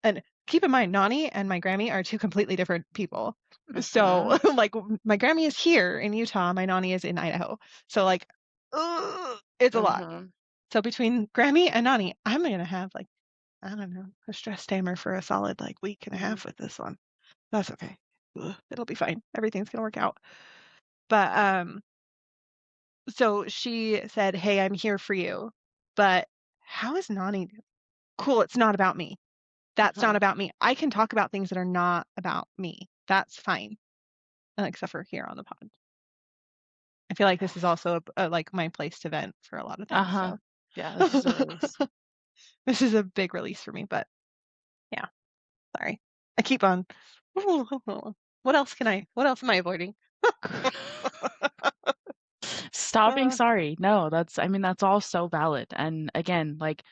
and keep in mind, Nani and my Grammy are two completely different people. So, like, my Grammy is here in Utah, my Nani is in Idaho. So, like, it's a lot. So, between Grammy and Nani, I'm going to have, like, I don't know, a stress stammer for a solid, like, week and a half with this one. That's okay. It'll be fine. Everything's going to work out. But, so she said, "Hey, I'm here for you." But how is Nani doing? Cool, it's not about me. That's not about me. I can talk about things that are not about me. That's fine. Except for here on the pod. I feel like this is also like my place to vent for a lot of things. So Yeah, this is a release. this is a big release for me, but yeah, sorry. I keep on. What else am I avoiding? Stop being sorry. No, that's all so valid. And again, like,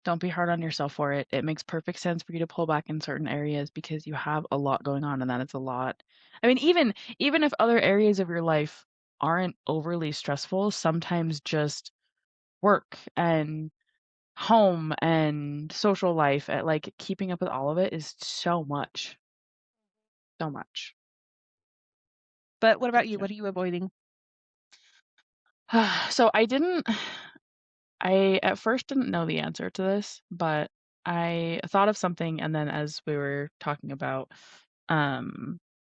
don't be hard on yourself for it. It makes perfect sense for you to pull back in certain areas because you have a lot going on and that is a lot. I mean, even if other areas of your life aren't overly stressful, sometimes just work and home and social life, like keeping up with all of it is so much. So much. But what about you? What are you avoiding? So I at first didn't know the answer to this, but I thought of something, and then as we were talking about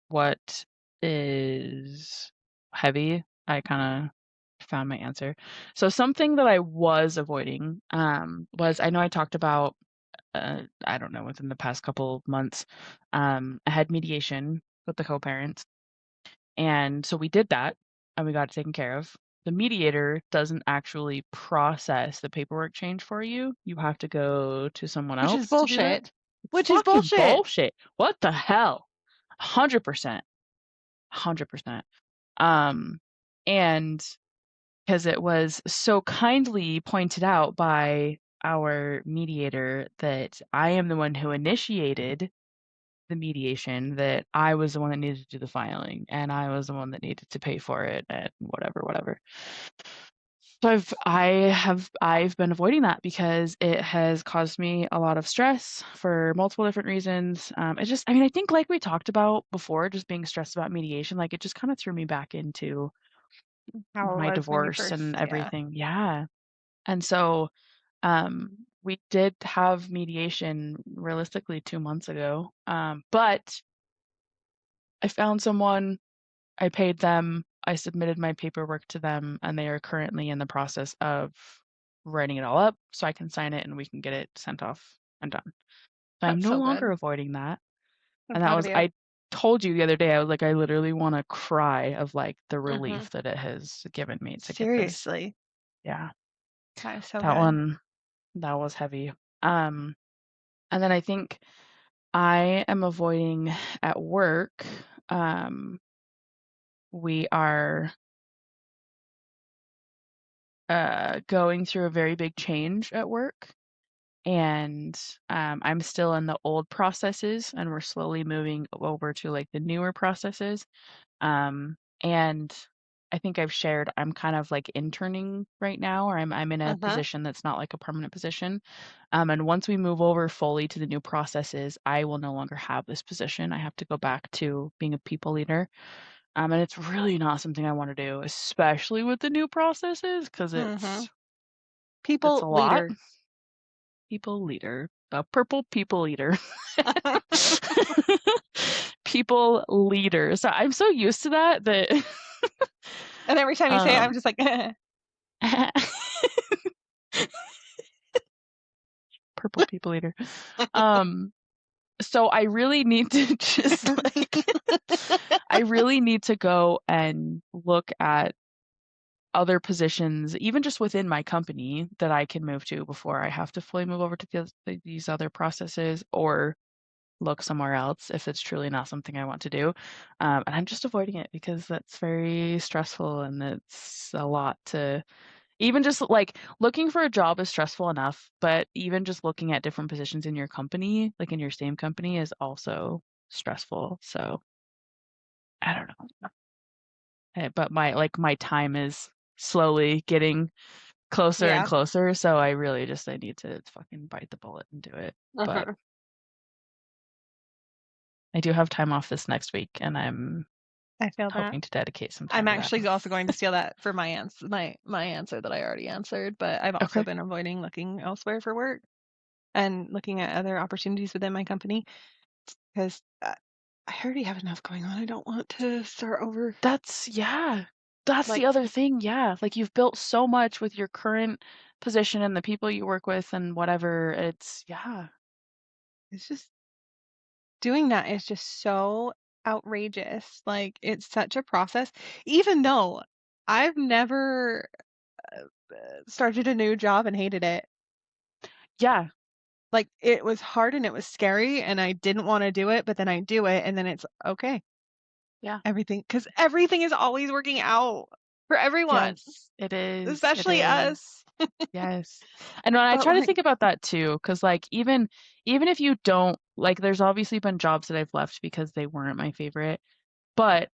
what is heavy, I kind of found my answer. So something that I was avoiding was, I know I talked about I don't know, within the past couple of months, I had mediation with the co-parents, and so we did that and we got it taken care of. The mediator doesn't actually process the paperwork change for you. You have to go to someone Which is else to do that. bullshit. It's Which is fucking bullshit. bullshit. What the hell? 100%. 100%. Um, and because it was so kindly pointed out by our mediator that I am the one who initiated the mediation, that I was the one that needed to do the filing and I was the one that needed to pay for it and whatever. So I've been avoiding that because it has caused me a lot of stress for multiple different reasons. I think like we talked about before, just being stressed about mediation, like it just kind of threw me back into How it my was when you divorce and first, yeah. everything. Yeah. And so we did have mediation realistically 2 months ago. But I found someone, I paid them, I submitted my paperwork to them, and they are currently in the process of writing it all up so I can sign it and we can get it sent off and done. So I'm That's no so longer good. avoiding that. I'm And that proud of was, you. I told you the other day, I was like, I literally want to cry of like the Mm-hmm. relief that it has given me to get this. Seriously. Yeah. That is so That good. one, that was heavy. And then I think I am avoiding at work. We are going through a very big change at work, and I'm still in the old processes, and we're slowly moving over to like the newer processes. And I think I've shared I'm kind of like interning right now, or I'm in a Uh-huh. position that's not like a permanent position. And once we move over fully to the new processes, I will no longer have this position. I have to go back to being a people leader. And it's really not something I want to do, especially with the new processes, because Mm-hmm. it's People a lot. leader. People leader, a purple people leader. People leader. So I'm so used to that And every time you say it, I'm um just like, purple people leader. Um so I really need to just like I really need to go and look at other positions, even just within my company, that I can move to before I have to fully move over to these other processes, or look somewhere else if it's truly not something I want to do. And I'm just avoiding it because that's very stressful and it's a lot to even just like looking for a job is stressful enough, but even just looking at different positions in your company, like in your same company, is also stressful. So I don't know. But my time is slowly getting closer and Yeah. closer, so I really just I need to fucking bite the bullet and do it. But I do have time off this next week, and I'm I feel that. hoping to dedicate some I'm time to that. actually also going to steal that for my answer that I already answered, but I've also Okay. been avoiding looking elsewhere for work and looking at other opportunities within my company because I already have enough going on. I don't want to start over. That's That's the Like, other thing, yeah. Like you've built so much with your current position and the people you work with and whatever. It's it's just doing that is just so outrageous. Like, it's such a process, even though I've never started a new job and hated it. Yeah. Like, it was hard and it was scary and I didn't want to do it, but then I do it and then it's okay. Yeah. Because everything is always working out for everyone, Yes, it is. It especially is. us. Yes. And when I But try to like, think about that too, because like even if you don't like there's obviously been jobs that I've left because they weren't my favorite, but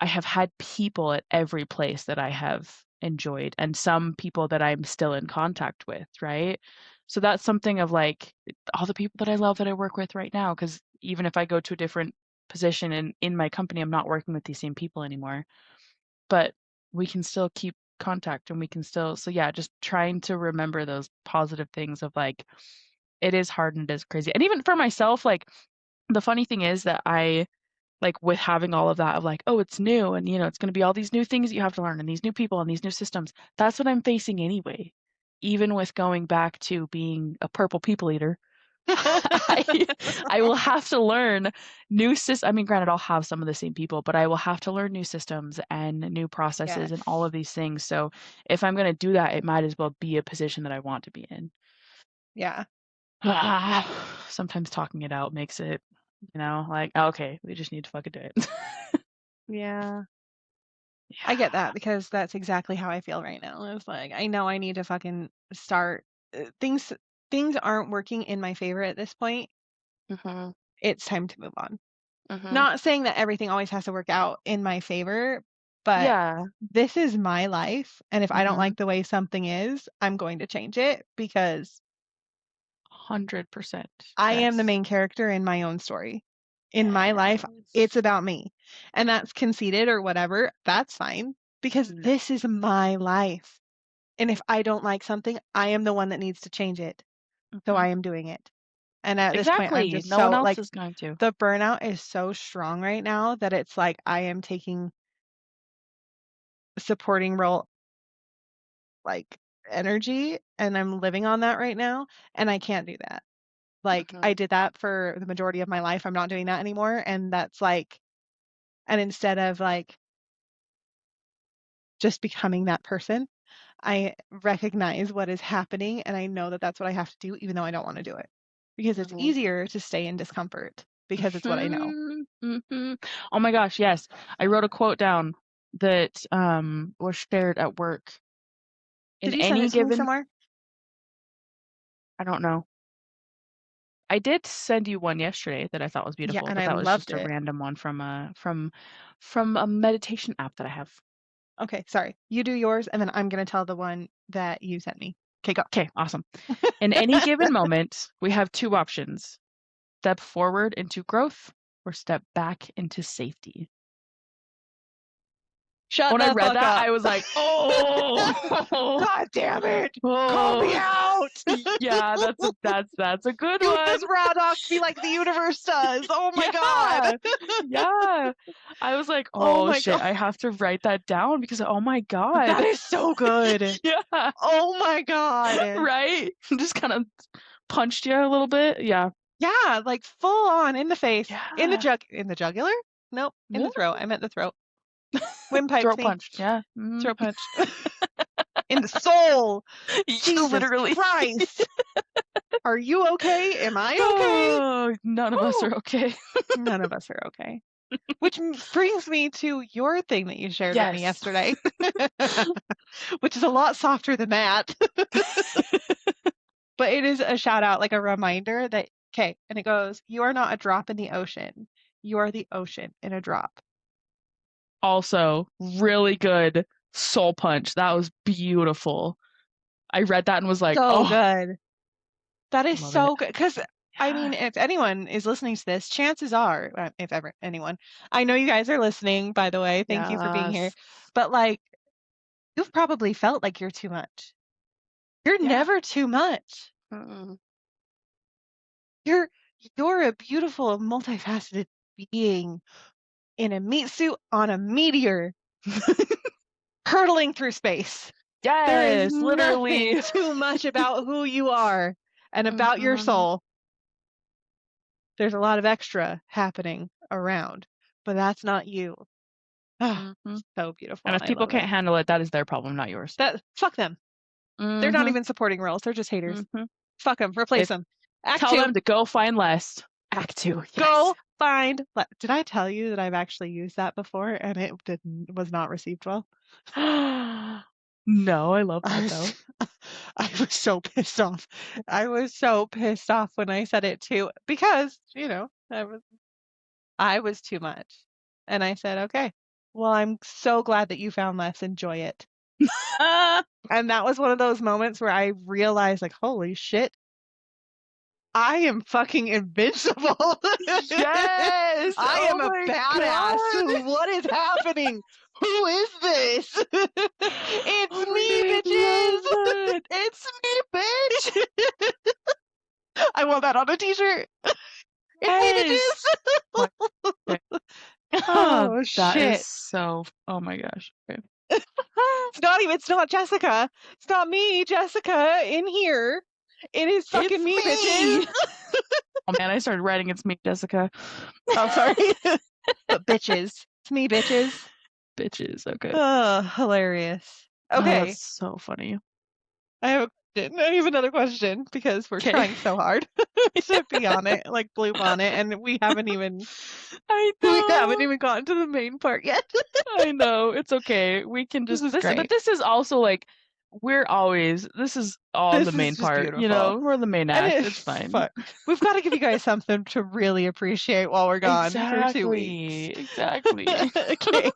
I have had people at every place that I have enjoyed and some people that I'm still in contact with, right? So that's something of like all the people that I love that I work with right now, because even if I go to a different position in my company, I'm not working with these same people anymore. But we can still keep contact and we can still so yeah, just trying to remember those positive things of like it is hard and it is crazy. And even for myself, like the funny thing is that I like with having all of that of like, oh, it's new and it's going to be all these new things you have to learn and these new people and these new systems. That's what I'm facing anyway. Even with going back to being a purple people eater, I I will have to learn new systems. I mean, granted, I'll have some of the same people, but I will have to learn new systems and new processes yes, and all of these things. So if I'm going to do that, it might as well be a position that I want to be in. yeah, Sometimes talking it out makes it, like, okay, we just need to fucking do it. yeah. I get Yeah. that because that's exactly how I feel right now. It's like I know I need to fucking start things. Things aren't working in my favor at this point. Mhm. It's time to move on. Mhm. Not saying that everything always has to work out in my favor, but Yeah. this is my life, and if I don't Mhm. like the way something is, I'm going to change it because 100%. I am the Yes. main character in my own story. In my life, Yes. it's about me. And that's conceited or whatever, that's fine because No. this is my life. And if I don't like something, I am the one that needs to change it. So Mhm. I am doing it. And at this point, I'm Exactly. just No one so else like is going to. the burnout is so strong right now that it's like I am taking supporting role like energy and I'm living on that right now and I can't do that. Like I Mhm. did that for the majority of my life. I'm not doing that anymore and that's like and instead of like just becoming that person, I recognize what is happening and I know that that's what I have to do even though I don't want to do it. Because it's Mhm. easier to stay in discomfort because it's what I know. Mhm. Mhm. Oh my gosh, yes. I wrote a quote down that was shared at work. In Did you send any it to me given somewhere? I don't know. I did send you one yesterday that I thought was Yeah, beautiful, and but I that was loved just a it. random one from a meditation app that I have. Okay, sorry. You do yours and then I'm going to tell the one that you sent me. Okay, go. Okay, awesome. In any given moment, we have two options. Step forward into growth or step back into safety. Shut When I the read fuck that, up. I was like, "Oh, God damn it. Call me oh, out. yeah, that's a good Use one." this raw dog to be like the universe does. Oh my God. Yeah, yeah. I was like, Oh "Oh my shit, God. I have to write that down because oh my That god." is so good. Yeah, Oh my God. right? Just kind of punched you a little bit. Yeah. Yeah, like full on in the face. Yeah. In the jugular? Nope, in Yeah. the throat. I meant the throat. Windpipes Throat me. punched. Yeah. Throat punch. in the soul. Yeah, Jesus literally. Christ. Are you okay? Am I okay? Oh, none of us Whew. are okay. None of us are okay. Which brings me to your thing that you shared with me Yes. yesterday, which is a lot softer than that. But it is a shout out, like a reminder that, okay, and it goes, you are not a drop in the ocean. You are the ocean in a drop. Also, really good soul punch. That was beautiful. I read that and was like, So oh, good. That is love it. so good. Because, I mean, Yeah. if anyone is listening to this, chances are, if ever anyone, I know you guys are listening, by the way. Thank you for being here. Yes. But, like, you've probably felt like you're too much. You're Yeah. never too much. Mm-mm. You're a beautiful, multifaceted being in a meat suit on a meteor hurtling through space. There is Yes, nothing literally. too much about who you are and about your Mhm. soul. There's a lot of extra happening around, but that's not you. Ah, Mhm. so beautiful. And if I people love it. can't handle it, that is their problem, not yours. Fuck them. They're not Mhm. even supporting roles. They're just haters. Mhm. Fuck them. Replace If them. Act tell 2. them to go find less. Act 2. Yes. Go find. Did I tell you that I've actually used that before and it was not received well? No, I love I that though. was I was so pissed off. I was so pissed off when I said it too because, I was too much. And I said, "Okay. Well, I'm so glad that you found less. Enjoy it." And that was one of those moments where I realized like, "Holy shit. I am fucking invincible. Yes. I Oh am a my badass. god. What is happening? Who is this? It's Oh my me, god, I bitches. love that. It's me, bitch. I want that on a t-shirt. It's Yes. me, My- okay. bitches. Oh, That is shit. so. Oh my gosh. Okay. It's not Jessica. It's not me, Jessica, in here. It is It's fucking me, bitches. me. Oh man, I started writing. It's me, Jessica. Oh, sorry. But bitches. It's me, bitches. Bitches. Okay. Oh, hilarious. Oh, that's Okay. so funny. I have a question. I have another question because we're Okay. trying so hard to be on it, like bloop on it, and we haven't even I we haven't know. even gotten to the main part yet. I know. It's okay. We can This just is this, but great. this is also like this is all the This is main just part, beautiful. we're the main And act. it It's fine. fuck. We've got to give you guys something to really appreciate while we're gone for 2 weeks. Exactly. Okay.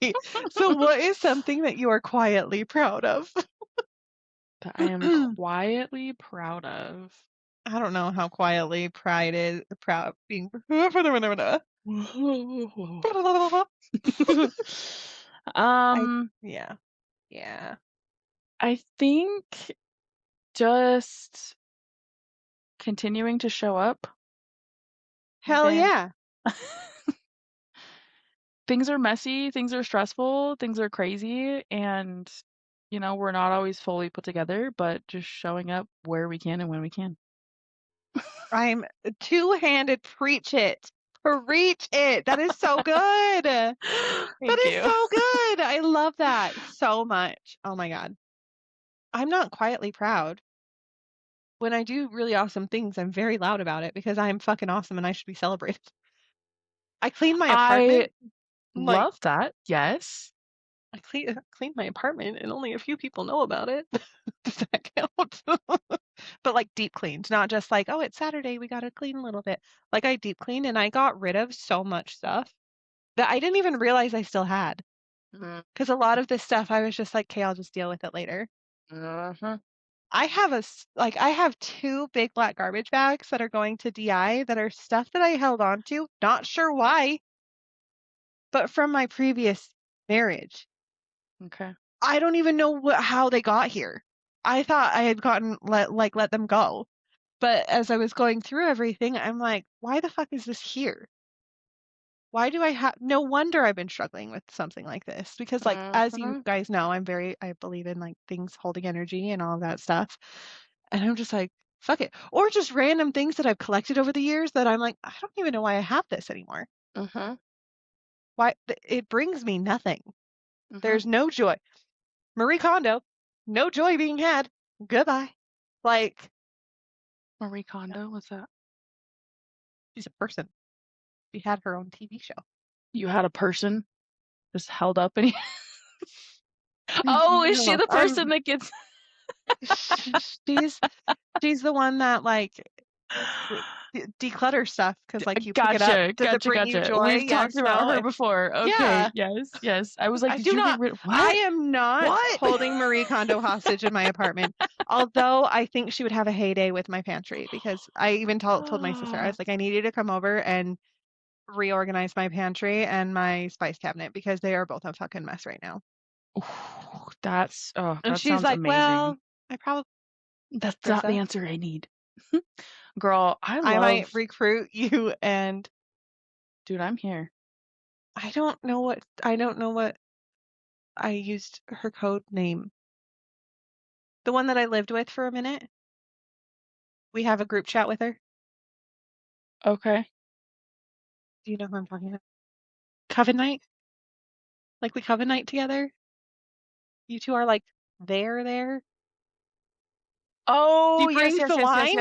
So what is something that you are quietly proud of? That I am quietly proud of. I don't know how quietly proud being I Um, yeah. Yeah. I think just continuing to show up. Hell Then yeah. things are messy, things are stressful, things are crazy, and we're not always fully put together, but just showing up where we can and when we can. I'm two-handed. Preach it. Preach it. That is so good. That Thank is you. so good. I love that so much. Oh my God. I'm not quietly proud. When I do really awesome things, I'm very loud about it because I'm fucking awesome and I should be celebrated. I cleaned my I apartment. Like, love that. Yes. I cleaned my apartment and only a few people know about it. Does that count? But like deep cleaned, not just like, oh, it's Saturday, we gotta clean a little bit. Like I deep cleaned and I got rid of so much stuff that I didn't even realize I still had. Mm, Because a lot of this stuff I was just like, okay, I'll just deal with it later. mhm. I have 2 big black garbage bags that are going to DI that are stuff that I held on to, not sure why, but from my previous marriage. Okay. I don't even know how they got here. I thought I had let them go. But as I was going through everything, I'm like, why the fuck is this here? Why do I have no wonder I've been struggling with something like this because like as you Mhm. guys know, I believe in like things holding energy and all of that stuff. And I'm just like, fuck it. Or just random things that I've collected over the years that I'm like, I don't even know why I have this anymore. Mhm. Why it brings me nothing. Mhm. There's no joy. Marie Kondo. No joy being had. Goodbye. Like, Marie Kondo, what's that? she's a person. She had her own TV show. You had a person just held up and oh, is she the person that gets she's the one that like declutter stuff because like you pick it up. Does it bring you Gotcha. joy? We've talked Yes, about no. her before. Okay, Yeah. yes. I was like, I did do you get not. rid of I what? am not What? holding Marie Kondo hostage in my apartment. Although I think she would have a heyday with my pantry because I even told my sister, I was like, I need you to come over and reorganize my pantry and my spice cabinet because they are both a fucking mess right now. And That she's sounds like, amazing. well, I probably, That's not the Charyssa, answer I need. Girl, I might recruit you and dude, I'm here. I don't know what I used her code name. The one that I lived with for a minute. We have a group chat with her. Okay. Do you know who I'm talking about? Coven night? Like we coven night together? You two are like there? Oh, She brings the wine?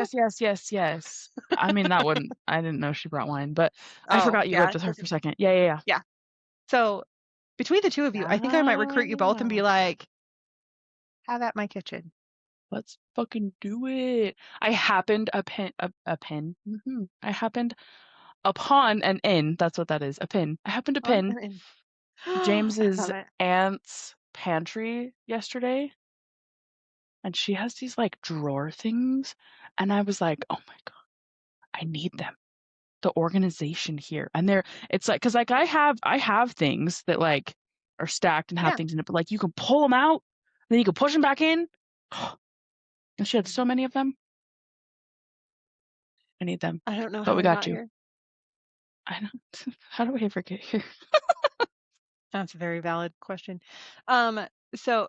yes. I mean, I didn't know she brought wine, but I Oh, forgot you yeah. lived with her for a second. Yeah. Yeah. So between the two of you, I think I might recruit you both and be like, have at my kitchen. Let's fucking do it. I happened a pen. I happened upon an inn. That's what that is. A pin. I happened to On pin and in. I James's love it. aunt's pantry yesterday, and she has these like drawer things, and I was like, oh my god, I need them. The organization here, and it's like, because like I have things that like are stacked and have Yeah. things in it, but like you can pull them out, then you can push them back in. And she had so many of them. I need them. I don't know But how we I got got you. here. I don't. How do we ever get here? That's a very valid question. So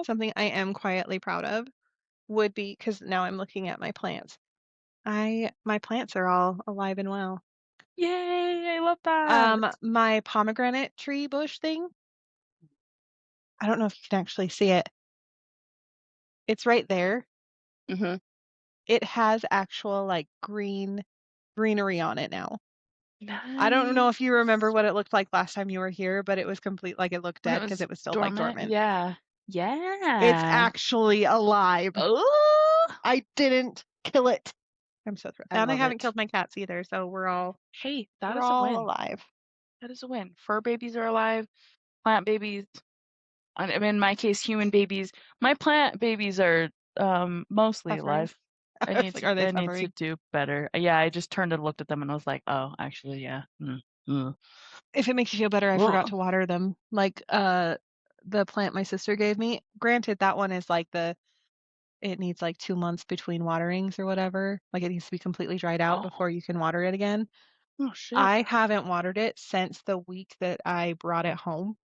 something I am quietly proud of would be because now I'm looking at my plants. My plants are all alive and well. Yay! I love that. My pomegranate tree bush thing. I don't know if you can actually see it. It's right there. Mhm. It has actual like greenery on it now. I don't know if you remember Nice. what it looked like last time you were here, but it was complete like it looked When dead it because was it was still like dormant. dormant. Yeah. It's Yeah. actually alive. Oh, I didn't kill it. I'm so thrilled. I And I love haven't it. killed my cats either, so Hey, that we're is a all win. alive. That is a win. Fur babies are alive. Plant babies. I mean, in my case, human babies. My plant babies are mostly Suffering. alive. I was like, are they I need to suffering? do better. Yeah, I just turned and looked at them and I was like, oh, actually, yeah. Mm. If it makes you feel better, I forgot Ugh. to water them. Like the plant my sister gave me. Granted, that one is like it needs like 2 months between waterings or whatever. Like it needs to be completely dried out Oh, before you can water it again. oh shit. I haven't watered it since the week that I brought it home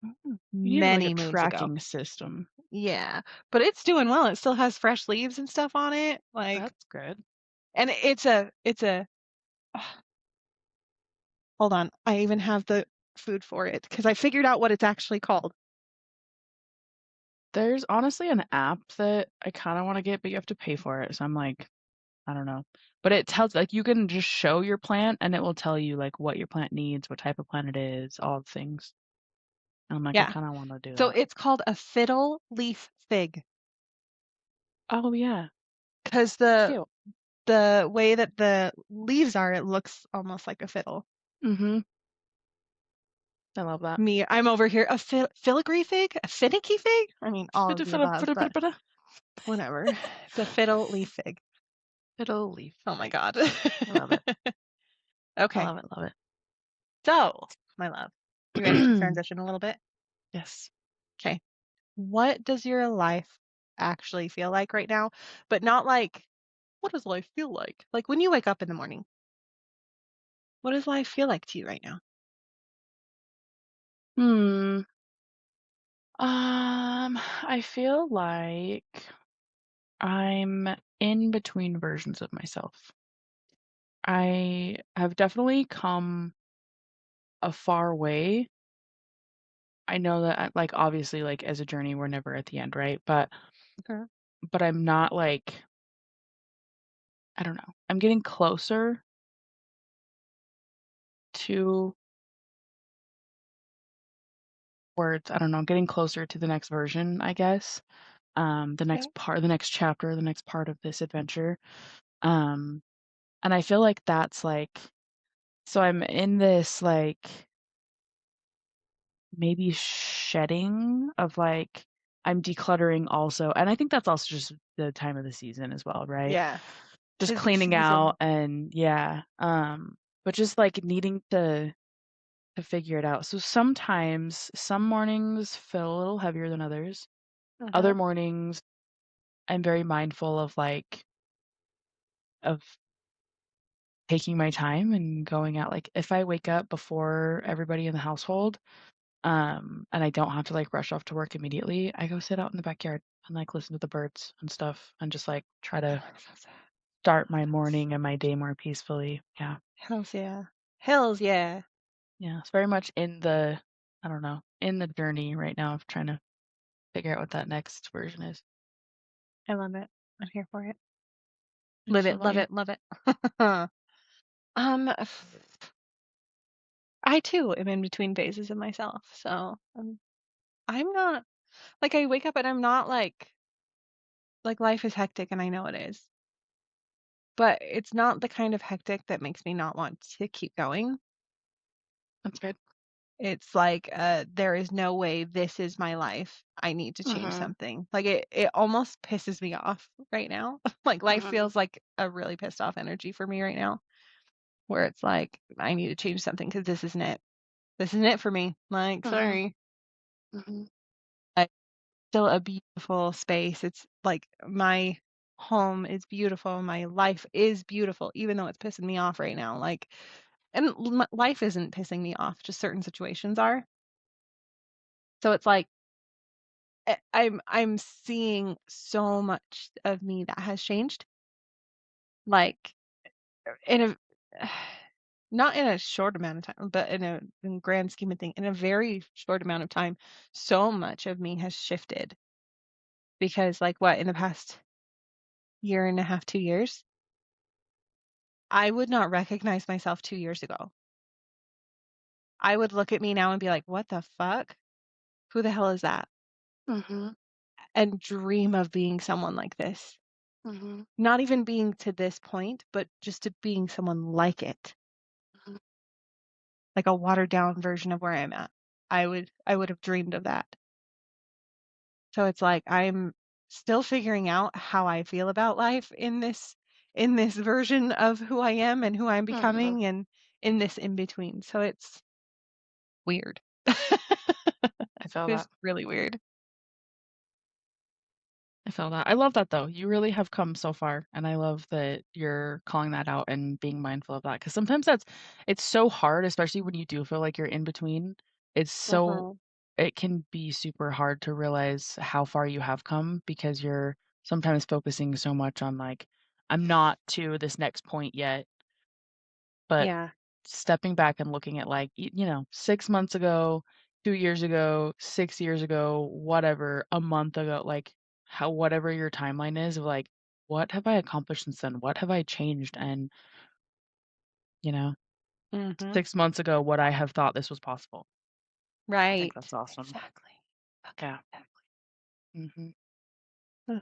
You need like a many moons ago. tracking system. Yeah, but it's doing well. It still has fresh leaves and stuff on it. Like, That's good. and it's a hold on. I even have the food for it because I figured out what it's actually called. There's honestly an app that I kind of want to get, but you have to pay for it. So I'm like, I don't know. But it tells, like, you can just show your plant and it will tell you like what your plant needs, what type of plant it is, all the things. And I'm like, I Yeah. kind of want to do So that. it's called a fiddle leaf fig Oh yeah, because cute. the way that the leaves are, it looks almost like a fiddle. Mm-hmm. I love that. I'm over here. A filigree fig? A finicky fig? I mean, all of the above, but whatever. It's a fiddle leaf fig. Fiddle leaf. Oh my God. I love it. Okay. I love it. So, my love, you ready to transition a little bit? Yes. Okay. What does your life actually feel like right now? But not like, what does life feel like? Like when you wake up in the morning, what does life feel like to you right now? Hmm. I feel like I'm in between versions of myself. I have definitely come a far way I know that like obviously like as a journey we're never at the end, right? Okay. But I'm not like I don't know. I'm getting closer to words. I don't know, getting closer to the next version, I guess. Okay. The next chapter, the next part of this adventure. Um, and I feel like that's like so I'm in this like maybe shedding of like I'm decluttering also. And I think that's also just the time of the season as well, right? Yeah. Just 'Tis the cleaning out season. and yeah. But just like needing to figure it out. So sometimes some mornings feel a little heavier than others. Other Uh-huh. mornings I'm very mindful of like of taking my time and going out. Like if I wake up before everybody in the household, and I don't have to like rush off to work immediately, I go sit out in the backyard and like listen to the birds and stuff and just like try I to love that. start my Yes. morning and my day more peacefully. Yeah. Hells yeah. Hells yeah. Yeah. It's very much in the I don't know, in the journey right now of trying to figure out what that next version is. I love it. I'm here for it. Live Nice. What it, about love you? it, love it. Um, I too am in between phases of myself. So I'm not like I wake up and I'm not like life is hectic and I know it is. But it's not the kind of hectic that makes me not want to keep going. That's good. It's like there is no way this is my life. I need to change Mhm. something. Like it almost pisses me off right now. Like life Mhm. feels like a really pissed off energy for me right now where it's like I need to change something because this isn't it. This isn't it for me. Like Mhm. sorry. Mhm. Still a beautiful space. It's like my home is beautiful. My life is beautiful, even though it's pissing me off right now. Like, and life isn't pissing me off, just certain situations are. So it's like I'm seeing so much of me that has changed. Like in a not in a short amount of time, but in grand scheme of thing, in a very short amount of time, so much of me has shifted because like what in the past year and a half, 2 years, I would not recognize myself 2 years ago. I would look at me now and be like, "What the fuck? Who the hell is that?" Mhm. And dream of being someone like this. Mhm. Not even being to this point, but just to being someone like it, Mhm. like a watered down version of where I'm at. I would have dreamed of that. So it's like I'm still figuring out how I feel about life in this version of who I am and who I'm Mhm. becoming and in this in between. So it's weird. I feel It's that. really weird. I feel that. I love that though. You really have come so far, and I love that you're calling that out and being mindful of that. Because sometimes it's so hard, especially when you do feel like you're in between. It's so Mhm. it can be super hard to realize how far you have come because you're sometimes focusing so much on like, I'm not to this next point yet, but Yeah. stepping back and looking at like, you know, 6 months ago, 2 years ago, 6 years ago, whatever, a month ago, like how whatever your timeline is of like, what have I accomplished since then? What have I changed? And, you know, Mhm. 6 months ago, would I have thought this was possible? I think Right. that's awesome. Exactly. Fucking Yeah. exactly. Hmm. Ugh.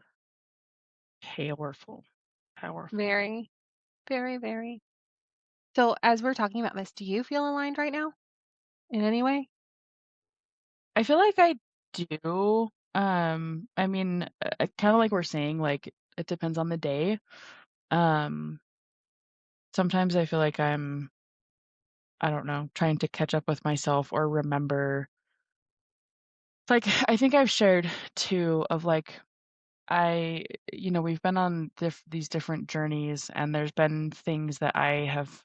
Powerful. Powerful. Very, very, very. So as we're talking about this, do you feel aligned right now in any way? I feel like I do. I mean, kind of like we're saying, like it depends on the day. Um, Sometimes I feel like I don't know, trying to catch up with myself or remember. Like, I think I've shared too of like, we've been on these different journeys, and there's been things that I have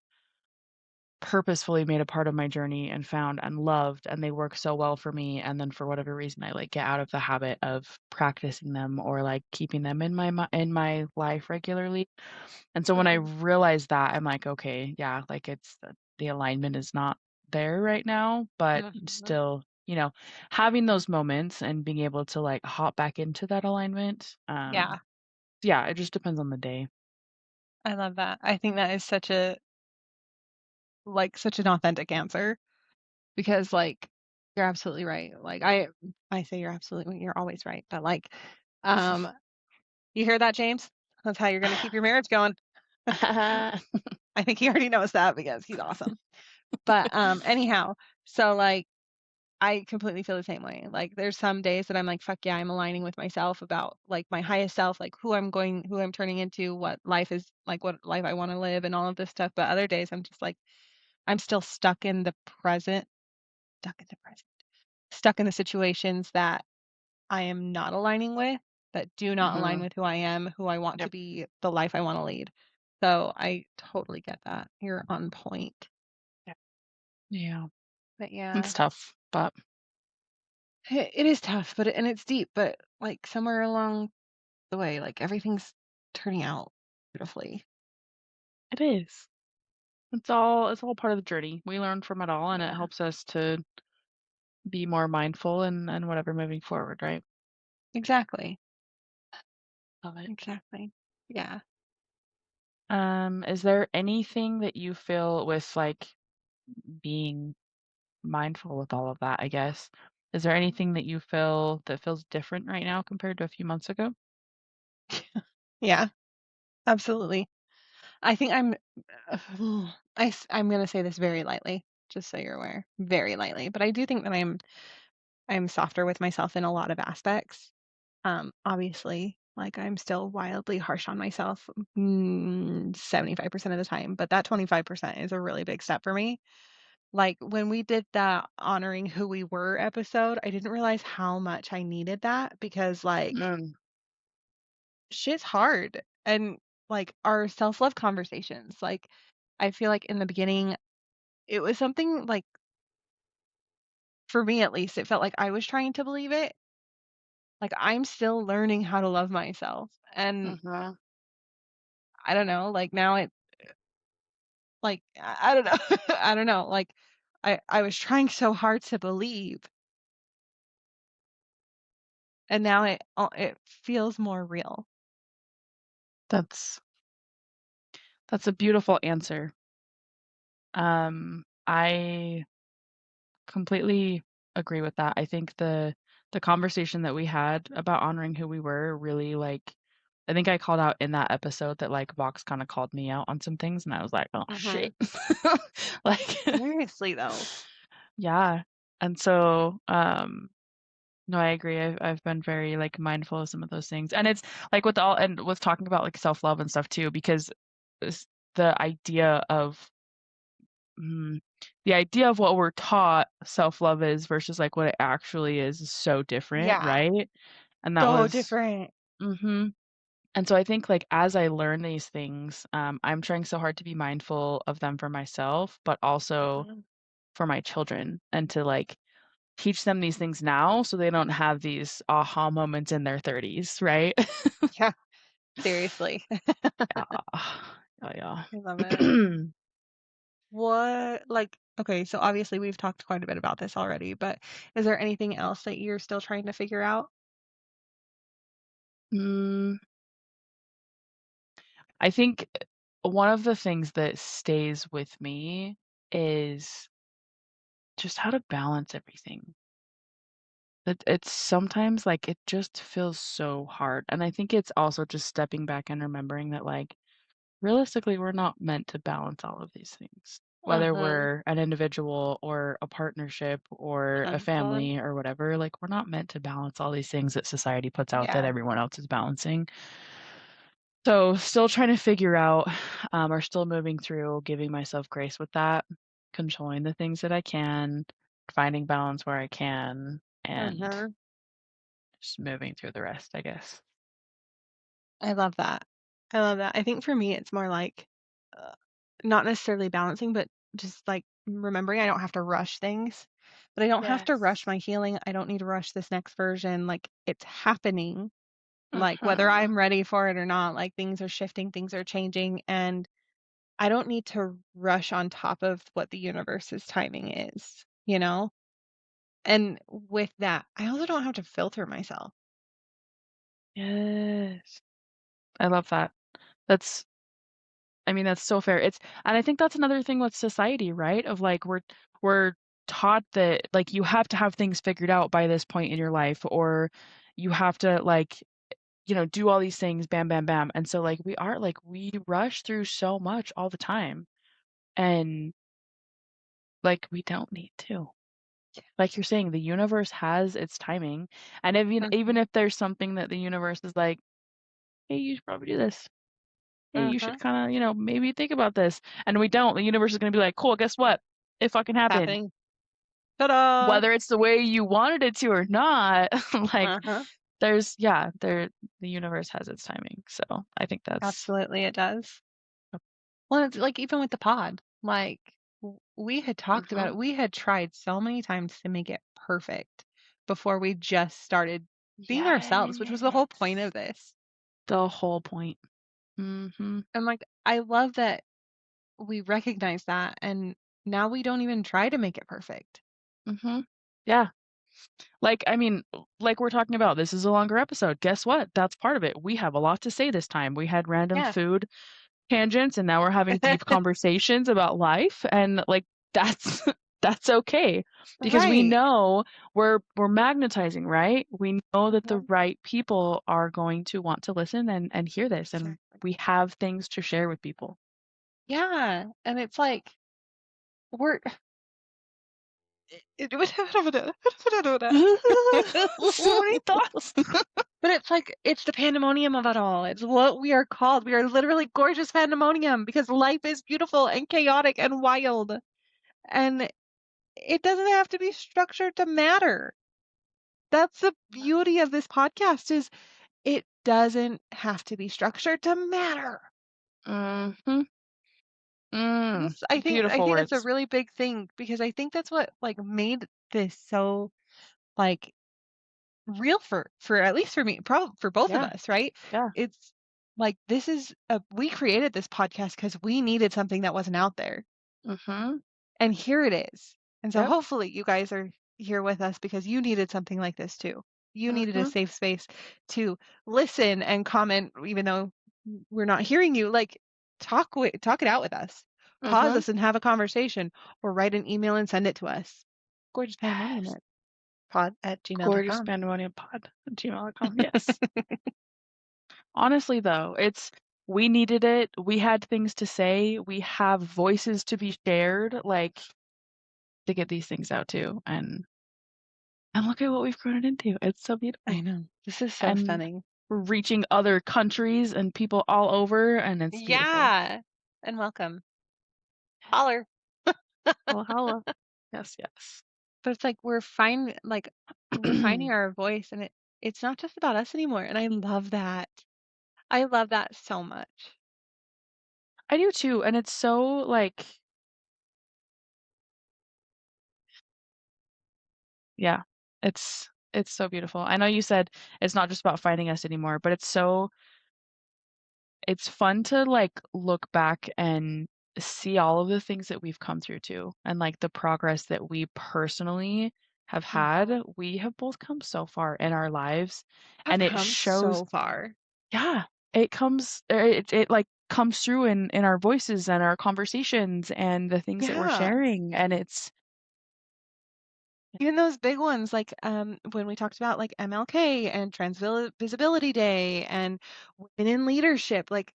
purposefully made a part of my journey and found and loved, and they work so well for me. And then for whatever reason, I like get out of the habit of practicing them or like keeping them in in my life regularly. And so when I Mhm. realized that, I'm like, okay, yeah, like the alignment is not there right now, but Mhm. still, having those moments and being able to like hop back into that alignment. Yeah, Yeah, it just depends on the day. I love that. I think that is such an authentic answer because like you're absolutely right. Like I say you're always right, but like um you hear that, James? That's how you're going to keep your marriage going. I think he already knows that because he's awesome. But anyhow, so like I completely feel the same way. Like there's some days that I'm like, fuck yeah, I'm aligning with myself about like my highest self, like who I'm turning into, what life is like, what life I want to live and all of this stuff. But other days I'm just like, I'm still stuck in the present, stuck in the situations that I am not aligning with, that do not align Mhm. with who I am, who I want to Yep. be, the life I want to lead. So I totally get that. You're on point. Yep. Yeah. But yeah, It's tough, but it is tough, and it's deep, but like somewhere along the way, like everything's turning out beautifully. it is. It's all part of the journey. We learn from it all and it Yeah, helps us to be more mindful and whatever moving forward, right? exactly. Love it. Exactly. Yeah. Is there anything that you feel with like being mindful with all of that, I guess? Is there anything that you feel that feels different right now compared to a few months ago? Yeah, absolutely. I think I'm going to say this very lightly, just so you're aware, very lightly, but I do think that I'm softer with myself in a lot of aspects. Obviously, like I'm still wildly harsh on myself 75% of the time, but that 25% is a really big step for me. Like when we did that honoring who we were episode, I didn't realize how much I needed that because like Mm, shit's hard and like our self-love conversations, like I feel like in the beginning it was something like for me at least, it felt like I was trying to believe it. Like I'm still learning how to love myself. And mhm. I don't know, like now it like I don't know. I don't know. Like I was trying so hard to believe and now it feels more real. That's that's a beautiful answer. I completely agree with that. I think the conversation that we had about honoring who we were really like I think I called out in that episode that like Vox kind of called me out on some things and I was like, "Oh Mhm. shit." Like Seriously though. yeah. And so no, I agree. I've been very like mindful of some of those things. And it's like with all and with talking about like self-love and stuff too because it's the idea of Mm, the idea of what we're taught self-love is versus, like, what it actually is so different, Yeah. right? And that So was different. mhm. And so I think, like, as I learn these things, I'm trying so hard to be mindful of them for myself, but also Mhm. for my children and to, like, teach them these things now so they don't have these aha moments in their 30s, right? Yeah, seriously. Yeah. Yeah, I love it. yeah. What like okay, so obviously we've talked quite a bit about this already, but is there anything else that you're still trying to figure out? Mm. I think one of the things that stays with me is just how to balance everything. It's sometimes like it just feels so hard. And I think it's also just stepping back and remembering that like realistically we're not meant to balance all of these things. Whether Mhm. we're an individual or a partnership or a Mhm. family or whatever, like we're not meant to balance all these things that society puts out that Yeah. everyone else is balancing. So, still trying to figure out, or still moving through giving myself grace with that, controlling the things that I can, finding balance where I can, and Mhm. just moving through the rest, I guess. I love that. I love that. I think for me it's more like uh, not necessarily balancing, but just like remembering I don't have to rush things. But I don't have to rush Yes. my healing. I don't need to rush this next version. Like it's happening. Like whether Mhm. I'm ready for it or not, like things are shifting, things are changing, and I don't need to rush on top of what the universe's timing is, you know? And with that, I also don't have to filter myself. Yes. I love that. That's I mean, that's so fair. And I think that's another thing with society, right? Of like we're taught that like you have to have things figured out by this point in your life, or you have to like, do all these things, bam, bam, bam. And so like we rush through so much all the time. And like we don't need to. Like you're saying, the universe has its timing. And even Mhm. if there's something that the universe is like, hey, you should probably do this. Hey, you should Mhm. kind of, maybe think about this. And we don't. The universe is going to be like, cool, guess what? It fucking happened. Happening. Ta-da! Whether it's the way you wanted it to or not, like Uh-huh. the universe has its timing. So I think that's, Absolutely, it does. Well, it's like even with the pod, like we had talked about Mhm. it. We had tried so many times to make it perfect before we just started being ourselves, which was the whole point Yes. of this. The whole point. Mm-hmm. And like, I love that we recognize that, and now we don't even try to make it perfect. Mm-hmm. Yeah. Like, I mean, like we're talking about, this is a longer episode. Guess what? That's part of it. We have a lot to say this time. We had random Yeah. food tangents and now we're having deep conversations about life, and like that's that's okay because we Right. know we're magnetizing, right? We know that the Mhm. right people are going to want to listen and hear this, and Exactly. we have things to share with people. Yeah. And it's like we're So many thoughts. but it's like it's the pandemonium of it all. It's what we are called. We are literally gorgeous pandemonium because life is beautiful and chaotic and wild. And it doesn't have to be structured to matter. That's the beauty of this podcast is it doesn't have to be structured to matter. Mm-hmm. Mm. This I Beautiful think that's a words. really big thing because I think that's what like made this so like real for at least for me, probably for both of Yeah. us, right? Yeah. It's like this is a we created this podcast because we needed something that wasn't out there. Mm-hmm. And here it is. And so Yep. hopefully you guys are here with us because you needed something like this too. You needed a Mm-hmm. safe space to listen and comment even though we're not hearing you. Like talk it out with us. Pause Mm-hmm. us and have a conversation or write an email and send it to us. Gorgeous pandemonium Yes. pod at Gorgeous gmail.com. pandemonium pod at gmail.com. Yes. Honestly, though, we needed it. We had things to say. We have voices to be shared, like to get these things out too. And look at what we've grown it into. It's so I beautiful. know. This is so And stunning. we're reaching other countries and people all over, and it's beautiful. Yeah. And welcome. Holler. Well, hello. Yes, yes. But it's like we're finding our voice and it's not just about us anymore. And I love that. I love that so much. I do too. And it's so like, yeah, it's so beautiful. I know you said it's not just about finding us anymore, but it's fun to like look back and see all of the things that we've come through too, and like the progress that we personally have had. Mhm. We have both come so far in our lives, I've and it come shows, so far. yeah, it like comes through in our voices and our conversations and the things that we're Yeah. sharing, and it's Even those big ones, like when we talked about like MLK and Trans Visibility Day and women in leadership, like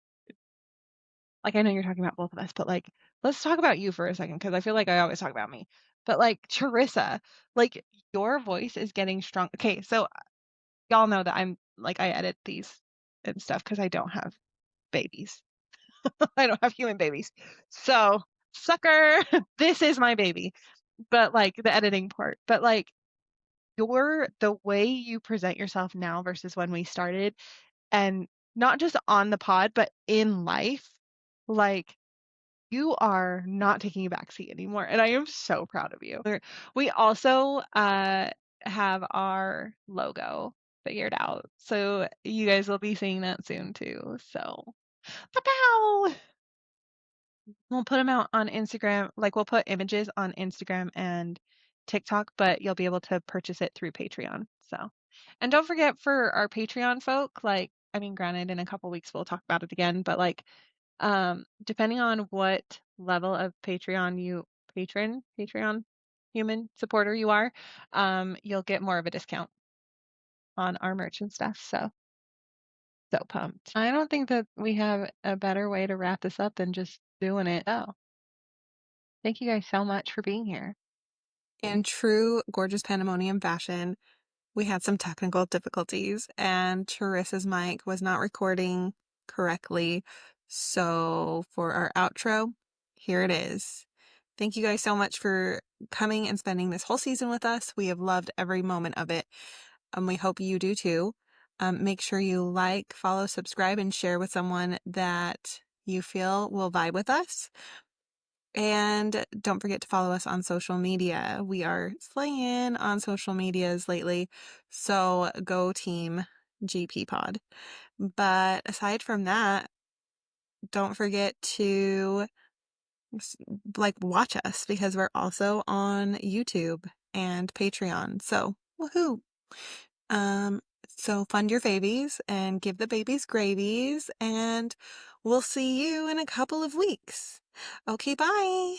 I know you're talking about both of us, but like let's talk about you for a second because I feel like I always talk about me. But like Charissa, like your voice is getting strong. Okay, so y'all know that I'm like I edit these and stuff because I don't have babies. I don't have human babies. So sucker, this is my baby. But like the editing part. But like the way you present yourself now versus when we started, and not just on the pod, but in life, like you are not taking a back seat anymore. And I am so proud of you. We also have our logo figured out. So you guys will be seeing that soon too. So pow! We'll put them out on Instagram. Like we'll put images on Instagram and TikTok, but you'll be able to purchase it through Patreon. So, and don't forget for our Patreon folk, like, I mean, granted, in a couple weeks we'll talk about it again, but like, depending on what level of Patreon human supporter you are, you'll get more of a discount on our merch and stuff. So pumped. I don't think that we have a better way to wrap this up than just doing it. Oh, thank you guys so much for being here. In true gorgeous pandemonium fashion, we had some technical difficulties and Charyssa's mic was not recording correctly. So for our outro, here it is. Thank you guys so much for coming and spending this whole season with us. We have loved every moment of it. We hope you do too. Make sure you like, follow, subscribe, and share with someone that you feel will vibe with us. And don't forget to follow us on social media. We are slaying on social medias lately, so go team GP Pod. But aside from that, don't forget to like watch us because we're also on YouTube and Patreon. So woohoo! So fund your babies and give the babies gravies, and we'll see you in a couple of weeks. Okay, bye.